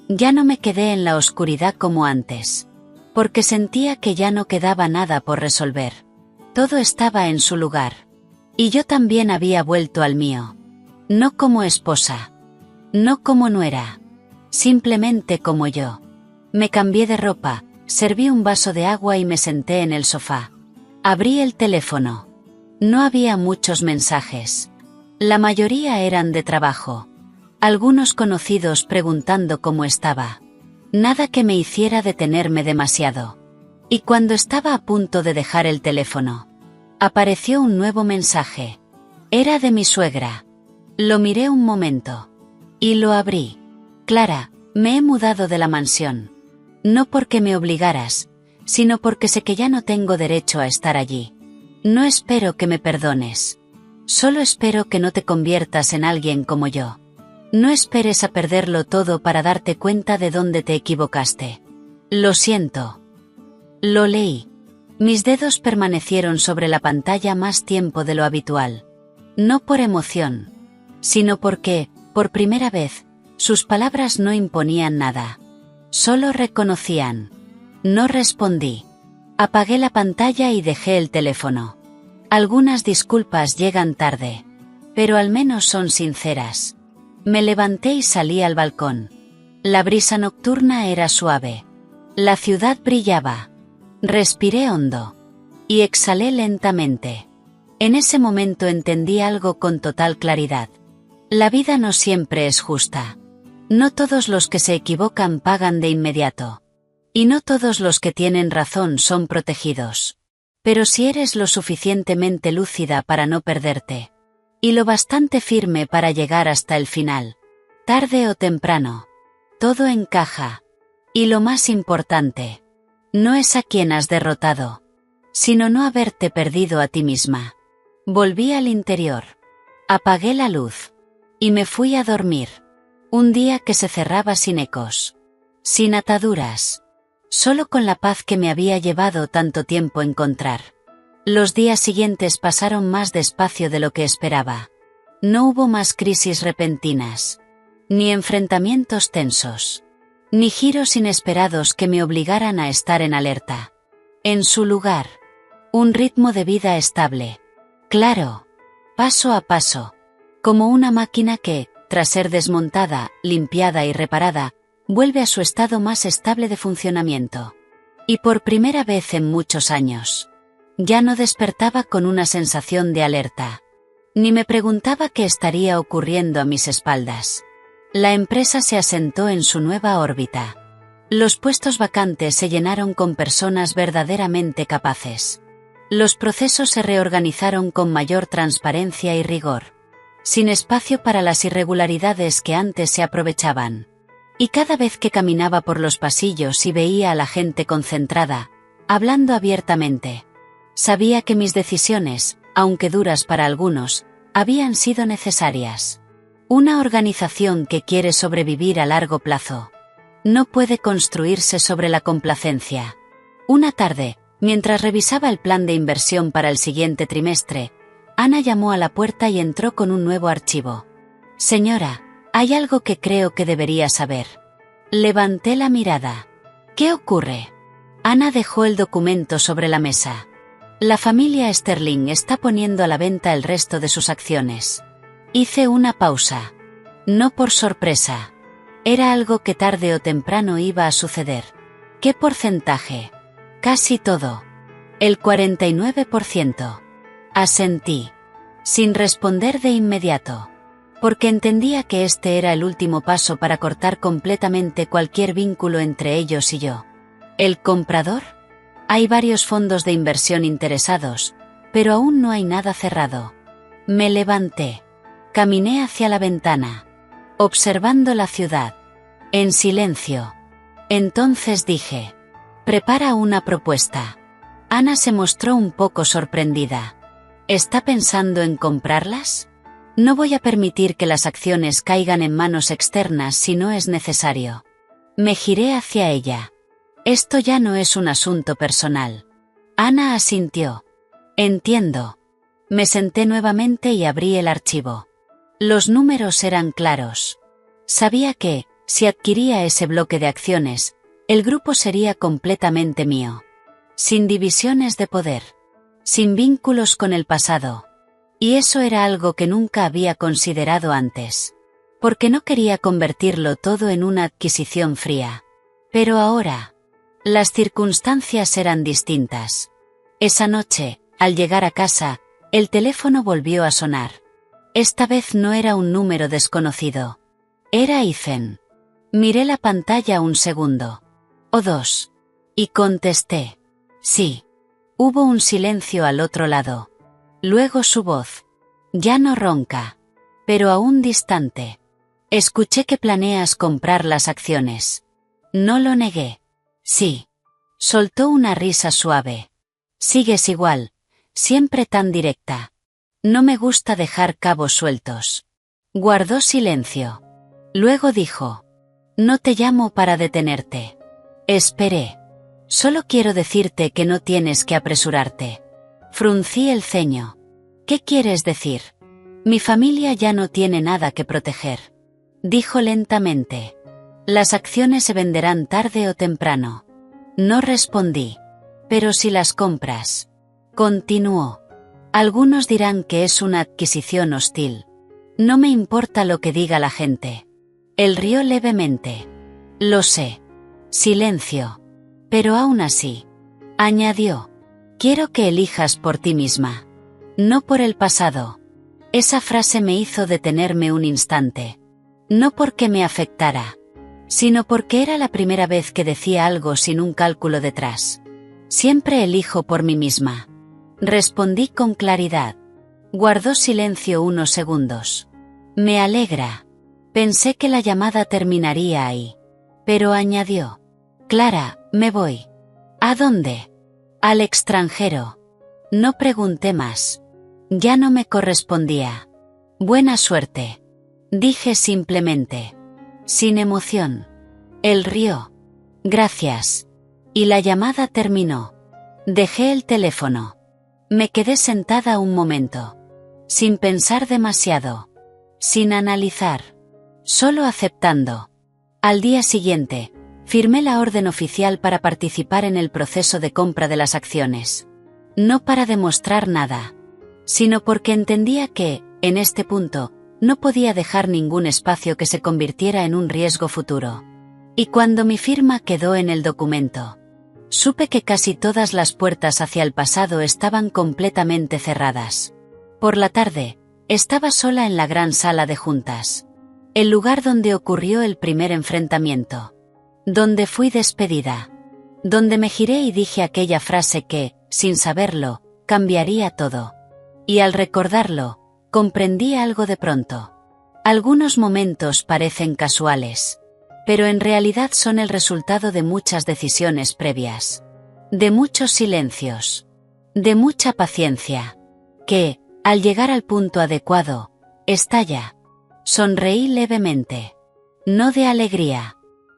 Ya no me quedé en la oscuridad como antes. Porque sentía que ya no quedaba nada por resolver. Todo estaba en su lugar. Y yo también había vuelto al mío. No como esposa. No como nuera. Simplemente como yo. Me cambié de ropa, serví un vaso de agua y me senté en el sofá. Abrí el teléfono. No había muchos mensajes. La mayoría eran de trabajo. Algunos conocidos preguntando cómo estaba. Nada que me hiciera detenerme demasiado. Y cuando estaba a punto de dejar el teléfono, apareció un nuevo mensaje. Era de mi suegra. Lo miré un momento. Y lo abrí. Clara, me he mudado de la mansión. No porque me obligaras, sino porque sé que ya no tengo derecho a estar allí. No espero que me perdones. Solo espero que no te conviertas en alguien como yo. No esperes a perderlo todo para darte cuenta de dónde te equivocaste. Lo siento. Lo leí. Mis dedos permanecieron sobre la pantalla más tiempo de lo habitual. No por emoción, sino porque, por primera vez, sus palabras no imponían nada. Solo reconocían. No respondí. Apagué la pantalla y dejé el teléfono. Algunas disculpas llegan tarde, pero al menos son sinceras. Me levanté y salí al balcón. La brisa nocturna era suave. La ciudad brillaba. Respiré hondo. Y exhalé lentamente. En ese momento entendí algo con total claridad. La vida no siempre es justa. No todos los que se equivocan pagan de inmediato. Y no todos los que tienen razón son protegidos. Pero si eres lo suficientemente lúcida para no perderte, y lo bastante firme para llegar hasta el final, tarde o temprano, todo encaja. Y lo más importante, no es a quien has derrotado, sino no haberte perdido a ti misma. Volví al interior. Apagué la luz. Y me fui a dormir. Un día que se cerraba sin ecos. Sin ataduras. Solo con la paz que me había llevado tanto tiempo encontrar. Los días siguientes pasaron más despacio de lo que esperaba. No hubo más crisis repentinas. Ni enfrentamientos tensos. Ni giros inesperados que me obligaran a estar en alerta. En su lugar, un ritmo de vida estable. Claro. Paso a paso. Como una máquina que, tras ser desmontada, limpiada y reparada, vuelve a su estado más estable de funcionamiento. Y por primera vez en muchos años. Ya no despertaba con una sensación de alerta. Ni me preguntaba qué estaría ocurriendo a mis espaldas. La empresa se asentó en su nueva órbita. Los puestos vacantes se llenaron con personas verdaderamente capaces. Los procesos se reorganizaron con mayor transparencia y rigor. Sin espacio para las irregularidades que antes se aprovechaban. Y cada vez que caminaba por los pasillos y veía a la gente concentrada, hablando abiertamente, sabía que mis decisiones, aunque duras para algunos, habían sido necesarias. Una organización que quiere sobrevivir a largo plazo no puede construirse sobre la complacencia. Una tarde, mientras revisaba el plan de inversión para el siguiente trimestre, Ana llamó a la puerta y entró con un nuevo archivo. Señora, hay algo que creo que debería saber. Levanté la mirada. ¿Qué ocurre? Ana dejó el documento sobre la mesa. La familia Sterling está poniendo a la venta el resto de sus acciones. Hice una pausa. No por sorpresa. Era algo que tarde o temprano iba a suceder. ¿Qué porcentaje? Casi todo. El 49%. Asentí. Sin responder de inmediato. Porque entendía que este era el último paso para cortar completamente cualquier vínculo entre ellos y yo. ¿El comprador? Hay varios fondos de inversión interesados, pero aún no hay nada cerrado. Me levanté. Caminé hacia la ventana. Observando la ciudad. En silencio. Entonces dije: prepara una propuesta. Ana se mostró un poco sorprendida. ¿Está pensando en comprarlas? No voy a permitir que las acciones caigan en manos externas si no es necesario. Me giré hacia ella. Esto ya no es un asunto personal. Ana asintió. Entiendo. Me senté nuevamente y abrí el archivo. Los números eran claros. Sabía que, si adquiría ese bloque de acciones, el grupo sería completamente mío. Sin divisiones de poder. Sin vínculos con el pasado. Y eso era algo que nunca había considerado antes. Porque no quería convertirlo todo en una adquisición fría. Pero ahora, las circunstancias eran distintas. Esa noche, al llegar a casa, el teléfono volvió a sonar. Esta vez no era un número desconocido. Era Ethan. Miré la pantalla un segundo. O dos. Y contesté. Sí. Hubo un silencio al otro lado. Luego su voz. Ya no ronca. Pero aún distante. Escuché que planeas comprar las acciones. No lo negué. Sí. Soltó una risa suave. Sigues igual, siempre tan directa. No me gusta dejar cabos sueltos. Guardó silencio. Luego dijo: no te llamo para detenerte. Esperé. Solo quiero decirte que no tienes que apresurarte. Fruncí el ceño. ¿Qué quieres decir? Mi familia ya no tiene nada que proteger. Dijo lentamente. Las acciones se venderán tarde o temprano. No respondí. Pero si las compras. Continuó. Algunos dirán que es una adquisición hostil. No me importa lo que diga la gente. Él rió levemente. Lo sé. Silencio. Pero aún así. Añadió. Quiero que elijas por ti misma. No por el pasado. Esa frase me hizo detenerme un instante. No porque me afectara, sino porque era la primera vez que decía algo sin un cálculo detrás. Siempre elijo por mí misma. Respondí con claridad. Guardó silencio unos segundos. Me alegra. Pensé que la llamada terminaría ahí. Pero añadió. Clara, me voy. ¿A dónde? Al extranjero. No pregunté más. Ya no me correspondía. Buena suerte. Dije simplemente. Sin emoción. Él rió. Gracias. Y la llamada terminó. Dejé el teléfono. Me quedé sentada un momento. Sin pensar demasiado. Sin analizar. Solo aceptando. Al día siguiente, firmé la orden oficial para participar en el proceso de compra de las acciones. No para demostrar nada, sino porque entendía que, en este punto, no podía dejar ningún espacio que se convirtiera en un riesgo futuro. Y cuando mi firma quedó en el documento, supe que casi todas las puertas hacia el pasado estaban completamente cerradas. Por la tarde, estaba sola en la gran sala de juntas. El lugar donde ocurrió el primer enfrentamiento. Donde fui despedida. Donde me giré y dije aquella frase que, sin saberlo, cambiaría todo. Y al recordarlo, comprendí algo de pronto. Algunos momentos parecen casuales. Pero en realidad son el resultado de muchas decisiones previas. De muchos silencios. De mucha paciencia. Que, al llegar al punto adecuado, estalla. Sonreí levemente. No de alegría,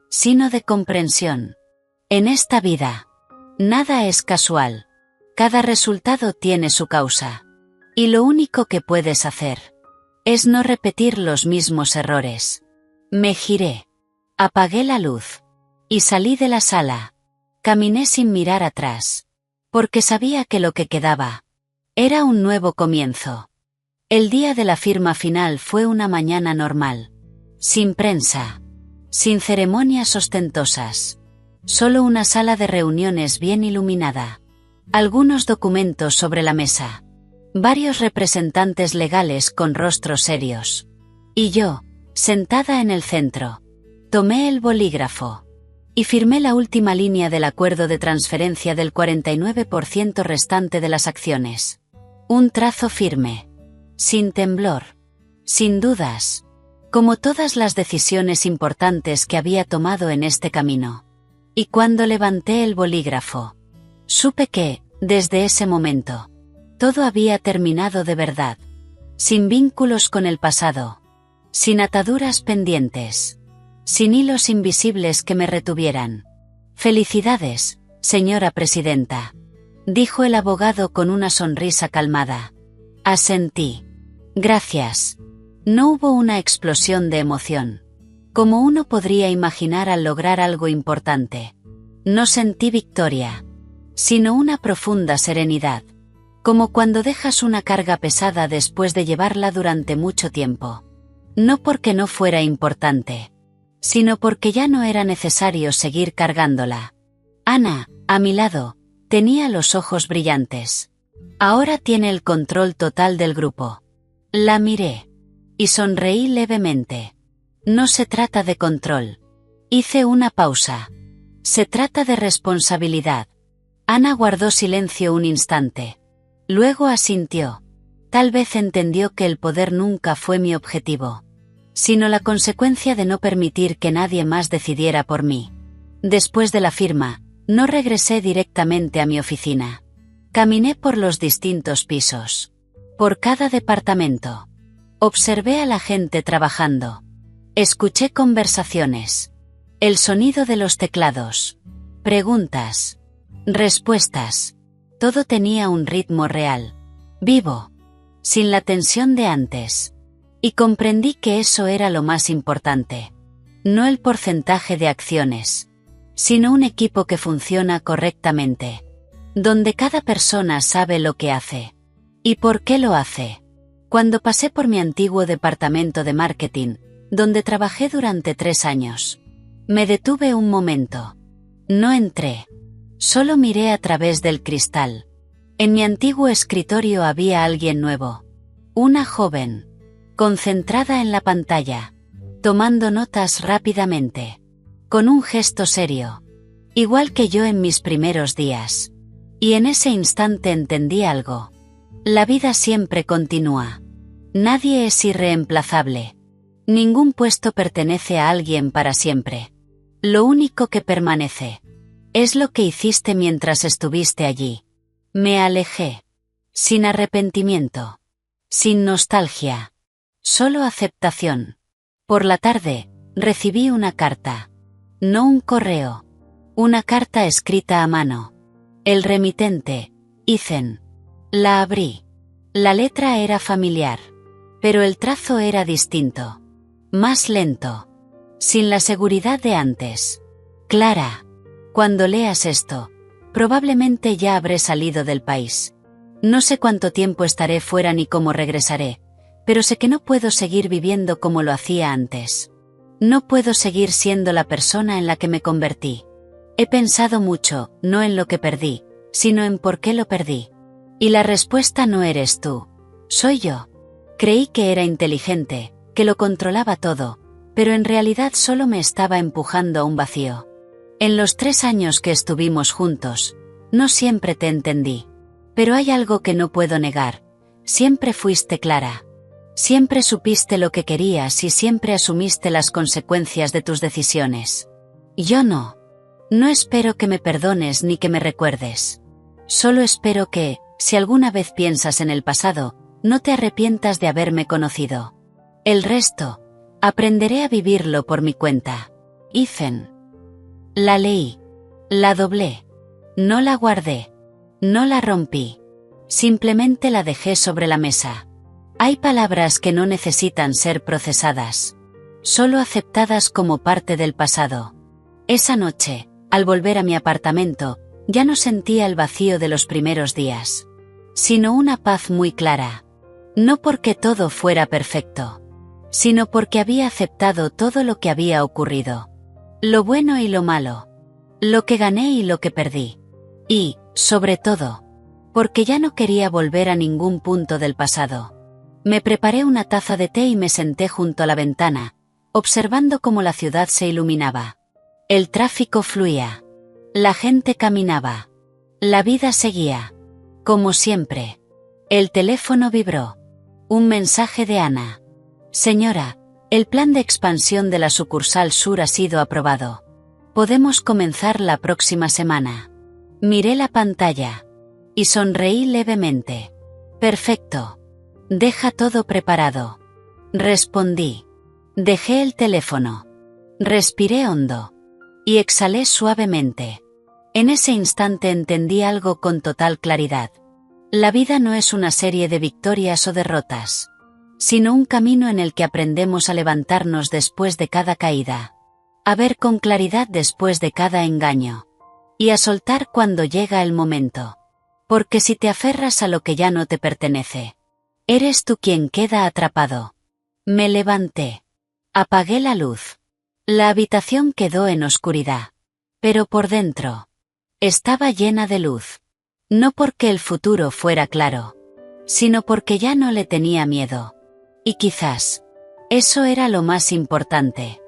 sino de comprensión. En esta vida, nada es casual. Cada resultado tiene su causa. Y lo único que puedes hacer es no repetir los mismos errores. Me giré. Apagué la luz. Y salí de la sala. Caminé sin mirar atrás. Porque sabía que lo que quedaba era un nuevo comienzo. El día de la firma final fue una mañana normal. Sin prensa. Sin ceremonias ostentosas. Solo una sala de reuniones bien iluminada. Algunos documentos sobre la mesa. Varios representantes legales con rostros serios. Y yo, sentada en el centro. Tomé el bolígrafo. Y firmé la última línea del acuerdo de transferencia del 49% restante de las acciones. Un trazo firme. Sin temblor. Sin dudas. Como todas las decisiones importantes que había tomado en este camino. Y cuando levanté el bolígrafo, supe que, desde ese momento, todo había terminado de verdad. Sin vínculos con el pasado. Sin ataduras pendientes. Sin hilos invisibles que me retuvieran. Felicidades, señora presidenta. Dijo el abogado con una sonrisa calmada. Asentí. Gracias. No hubo una explosión de emoción. Como uno podría imaginar al lograr algo importante. No sentí victoria. Sino una profunda serenidad. Como cuando dejas una carga pesada después de llevarla durante mucho tiempo. No porque no fuera importante. Sino porque ya no era necesario seguir cargándola. Ana, a mi lado, tenía los ojos brillantes. Ahora tiene el control total del grupo. La miré. Y sonreí levemente. No se trata de control. Hice una pausa. Se trata de responsabilidad. Ana guardó silencio un instante. Luego asintió. Tal vez entendió que el poder nunca fue mi objetivo. Sino la consecuencia de no permitir que nadie más decidiera por mí. Después de la firma, no regresé directamente a mi oficina. Caminé por los distintos pisos. Por cada departamento. Observé a la gente trabajando. Escuché conversaciones. El sonido de los teclados. Preguntas. Respuestas. Todo tenía un ritmo real. Vivo. Sin la tensión de antes. Y comprendí que eso era lo más importante. No el porcentaje de acciones, sino un equipo que funciona correctamente. Donde cada persona sabe lo que hace. ¿Y por qué lo hace? Cuando pasé por mi antiguo departamento de marketing, donde trabajé durante 3 años, me detuve un momento. No entré. Solo miré a través del cristal. En mi antiguo escritorio había alguien nuevo. Una joven. Concentrada en la pantalla. Tomando notas rápidamente. Con un gesto serio. Igual que yo en mis primeros días. Y en ese instante entendí algo. La vida siempre continúa. Nadie es irreemplazable. Ningún puesto pertenece a alguien para siempre. Lo único que permanece es lo que hiciste mientras estuviste allí. Me alejé. Sin arrepentimiento. Sin nostalgia. Solo aceptación. Por la tarde, recibí una carta. No un correo. Una carta escrita a mano. El remitente, Ethan. La abrí. La letra era familiar. Pero el trazo era distinto. Más lento. Sin la seguridad de antes. Clara. Cuando leas esto, probablemente ya habré salido del país. No sé cuánto tiempo estaré fuera ni cómo regresaré, pero sé que no puedo seguir viviendo como lo hacía antes. No puedo seguir siendo la persona en la que me convertí. He pensado mucho, no en lo que perdí, sino en por qué lo perdí. Y la respuesta no eres tú. Soy yo. Creí que era inteligente, que lo controlaba todo, pero en realidad solo me estaba empujando a un vacío. En los 3 años que estuvimos juntos, no siempre te entendí. Pero hay algo que no puedo negar. Siempre fuiste clara. Siempre supiste lo que querías y siempre asumiste las consecuencias de tus decisiones. Yo no. No espero que me perdones ni que me recuerdes. Solo espero que, si alguna vez piensas en el pasado, no te arrepientas de haberme conocido. El resto, aprenderé a vivirlo por mi cuenta. Ethan. La leí. La doblé. No la guardé. No la rompí. Simplemente la dejé sobre la mesa. Hay palabras que no necesitan ser procesadas. Solo aceptadas como parte del pasado. Esa noche, al volver a mi apartamento, ya no sentía el vacío de los primeros días. Sino una paz muy clara. No porque todo fuera perfecto. Sino porque había aceptado todo lo que había ocurrido. Lo bueno y lo malo. Lo que gané y lo que perdí. Y, sobre todo, porque ya no quería volver a ningún punto del pasado. Me preparé una taza de té y me senté junto a la ventana, observando cómo la ciudad se iluminaba. El tráfico fluía. La gente caminaba. La vida seguía. Como siempre. El teléfono vibró. Un mensaje de Ana. Señora, el plan de expansión de la sucursal sur ha sido aprobado. Podemos comenzar la próxima semana. Miré la pantalla. Y sonreí levemente. Perfecto. Deja todo preparado. Respondí. Dejé el teléfono. Respiré hondo. Y exhalé suavemente. En ese instante entendí algo con total claridad. La vida no es una serie de victorias o derrotas, sino un camino en el que aprendemos a levantarnos después de cada caída, a ver con claridad después de cada engaño, y a soltar cuando llega el momento. Porque si te aferras a lo que ya no te pertenece, eres tú quien queda atrapado. Me levanté. Apagué la luz. La habitación quedó en oscuridad. Pero por dentro, estaba llena de luz. No porque el futuro fuera claro, sino porque ya no le tenía miedo. Y quizás, eso era lo más importante.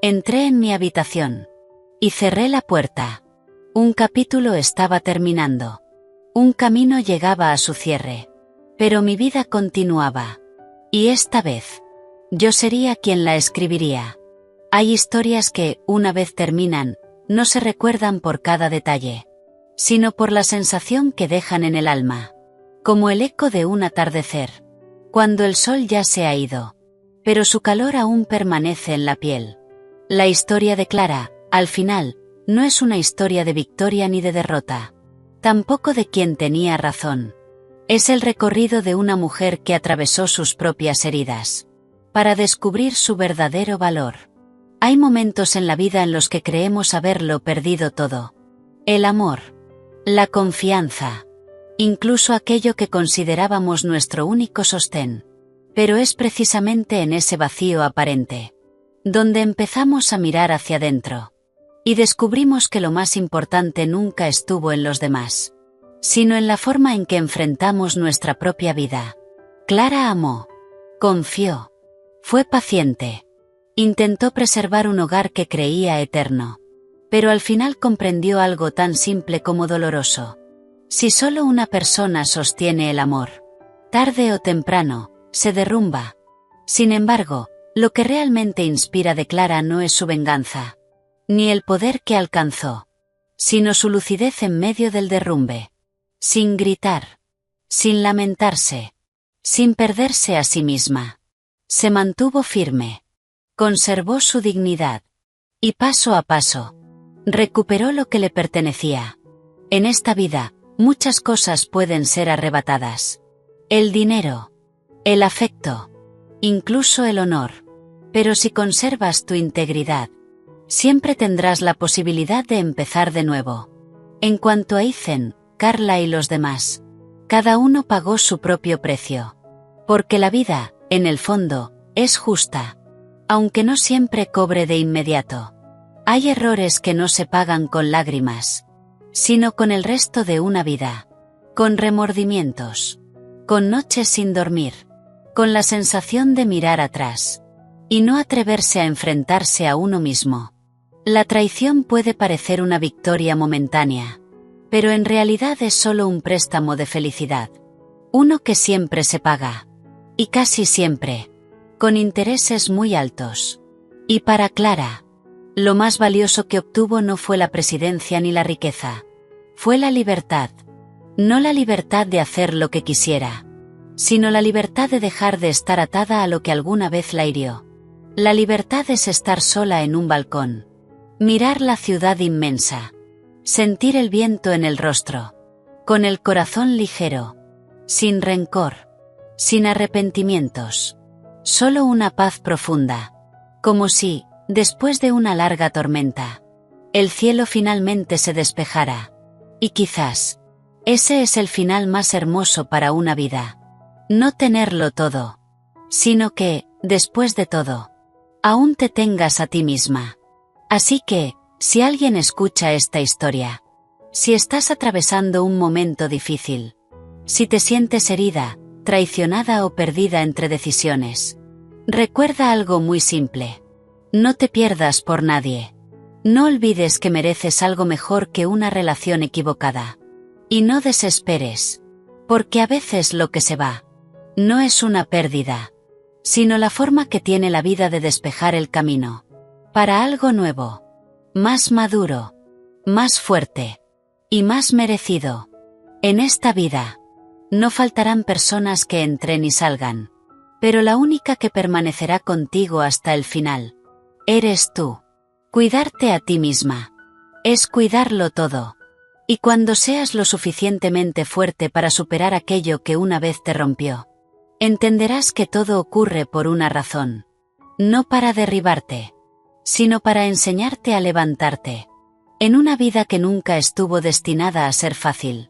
Entré en mi habitación. Y cerré la puerta. Un capítulo estaba terminando. Un camino llegaba a su cierre. Pero mi vida continuaba. Y esta vez, yo sería quien la escribiría. Hay historias que, una vez terminan, no se recuerdan por cada detalle, sino por la sensación que dejan en el alma, como el eco de un atardecer, cuando el sol ya se ha ido, pero su calor aún permanece en la piel. La historia de Clara, al final, no es una historia de victoria ni de derrota, tampoco de quien tenía razón. Es el recorrido de una mujer que atravesó sus propias heridas, para descubrir su verdadero valor. Hay momentos en la vida en los que creemos haberlo perdido todo. El amor, la confianza, incluso aquello que considerábamos nuestro único sostén. Pero es precisamente en ese vacío aparente, donde empezamos a mirar hacia adentro, y descubrimos que lo más importante nunca estuvo en los demás, sino en la forma en que enfrentamos nuestra propia vida. Clara amó, confió, fue paciente, intentó preservar un hogar que creía eterno, pero al final comprendió algo tan simple como doloroso. Si solo una persona sostiene el amor, tarde o temprano, se derrumba. Sin embargo, lo que realmente inspira de Clara no es su venganza, ni el poder que alcanzó, sino su lucidez en medio del derrumbe. Sin gritar, sin lamentarse, sin perderse a sí misma. Se mantuvo firme, conservó su dignidad, y paso a paso, recuperó lo que le pertenecía. En esta vida, muchas cosas pueden ser arrebatadas. El dinero, el afecto, incluso el honor. Pero si conservas tu integridad, siempre tendrás la posibilidad de empezar de nuevo. En cuanto a Ethan, Carla y los demás, cada uno pagó su propio precio. Porque la vida, en el fondo, es justa, aunque no siempre cobre de inmediato. Hay errores que no se pagan con lágrimas, sino con el resto de una vida, con remordimientos, con noches sin dormir, con la sensación de mirar atrás, y no atreverse a enfrentarse a uno mismo. La traición puede parecer una victoria momentánea, pero en realidad es solo un préstamo de felicidad, uno que siempre se paga, y casi siempre, con intereses muy altos. Y para Clara, lo más valioso que obtuvo no fue la presidencia ni la riqueza, fue la libertad. No la libertad de hacer lo que quisiera, sino la libertad de dejar de estar atada a lo que alguna vez la hirió. La libertad es estar sola en un balcón, mirar la ciudad inmensa, sentir el viento en el rostro, con el corazón ligero, sin rencor, sin arrepentimientos, solo una paz profunda, como si, después de una larga tormenta, el cielo finalmente se despejara. Y quizás, ese es el final más hermoso para una vida. No tenerlo todo, sino que, después de todo, aún te tengas a ti misma. Así que, si alguien escucha esta historia, si estás atravesando un momento difícil, si te sientes herida, traicionada o perdida entre decisiones, recuerda algo muy simple. No te pierdas por nadie. No olvides que mereces algo mejor que una relación equivocada. Y no desesperes, porque a veces lo que se va, no es una pérdida, sino la forma que tiene la vida de despejar el camino, para algo nuevo, más maduro, más fuerte, y más merecido. En esta vida, no faltarán personas que entren y salgan, pero la única que permanecerá contigo hasta el final, eres tú. Cuidarte a ti misma, es cuidarlo todo. Y cuando seas lo suficientemente fuerte para superar aquello que una vez te rompió, entenderás que todo ocurre por una razón. No para derribarte, sino para enseñarte a levantarte. En una vida que nunca estuvo destinada a ser fácil.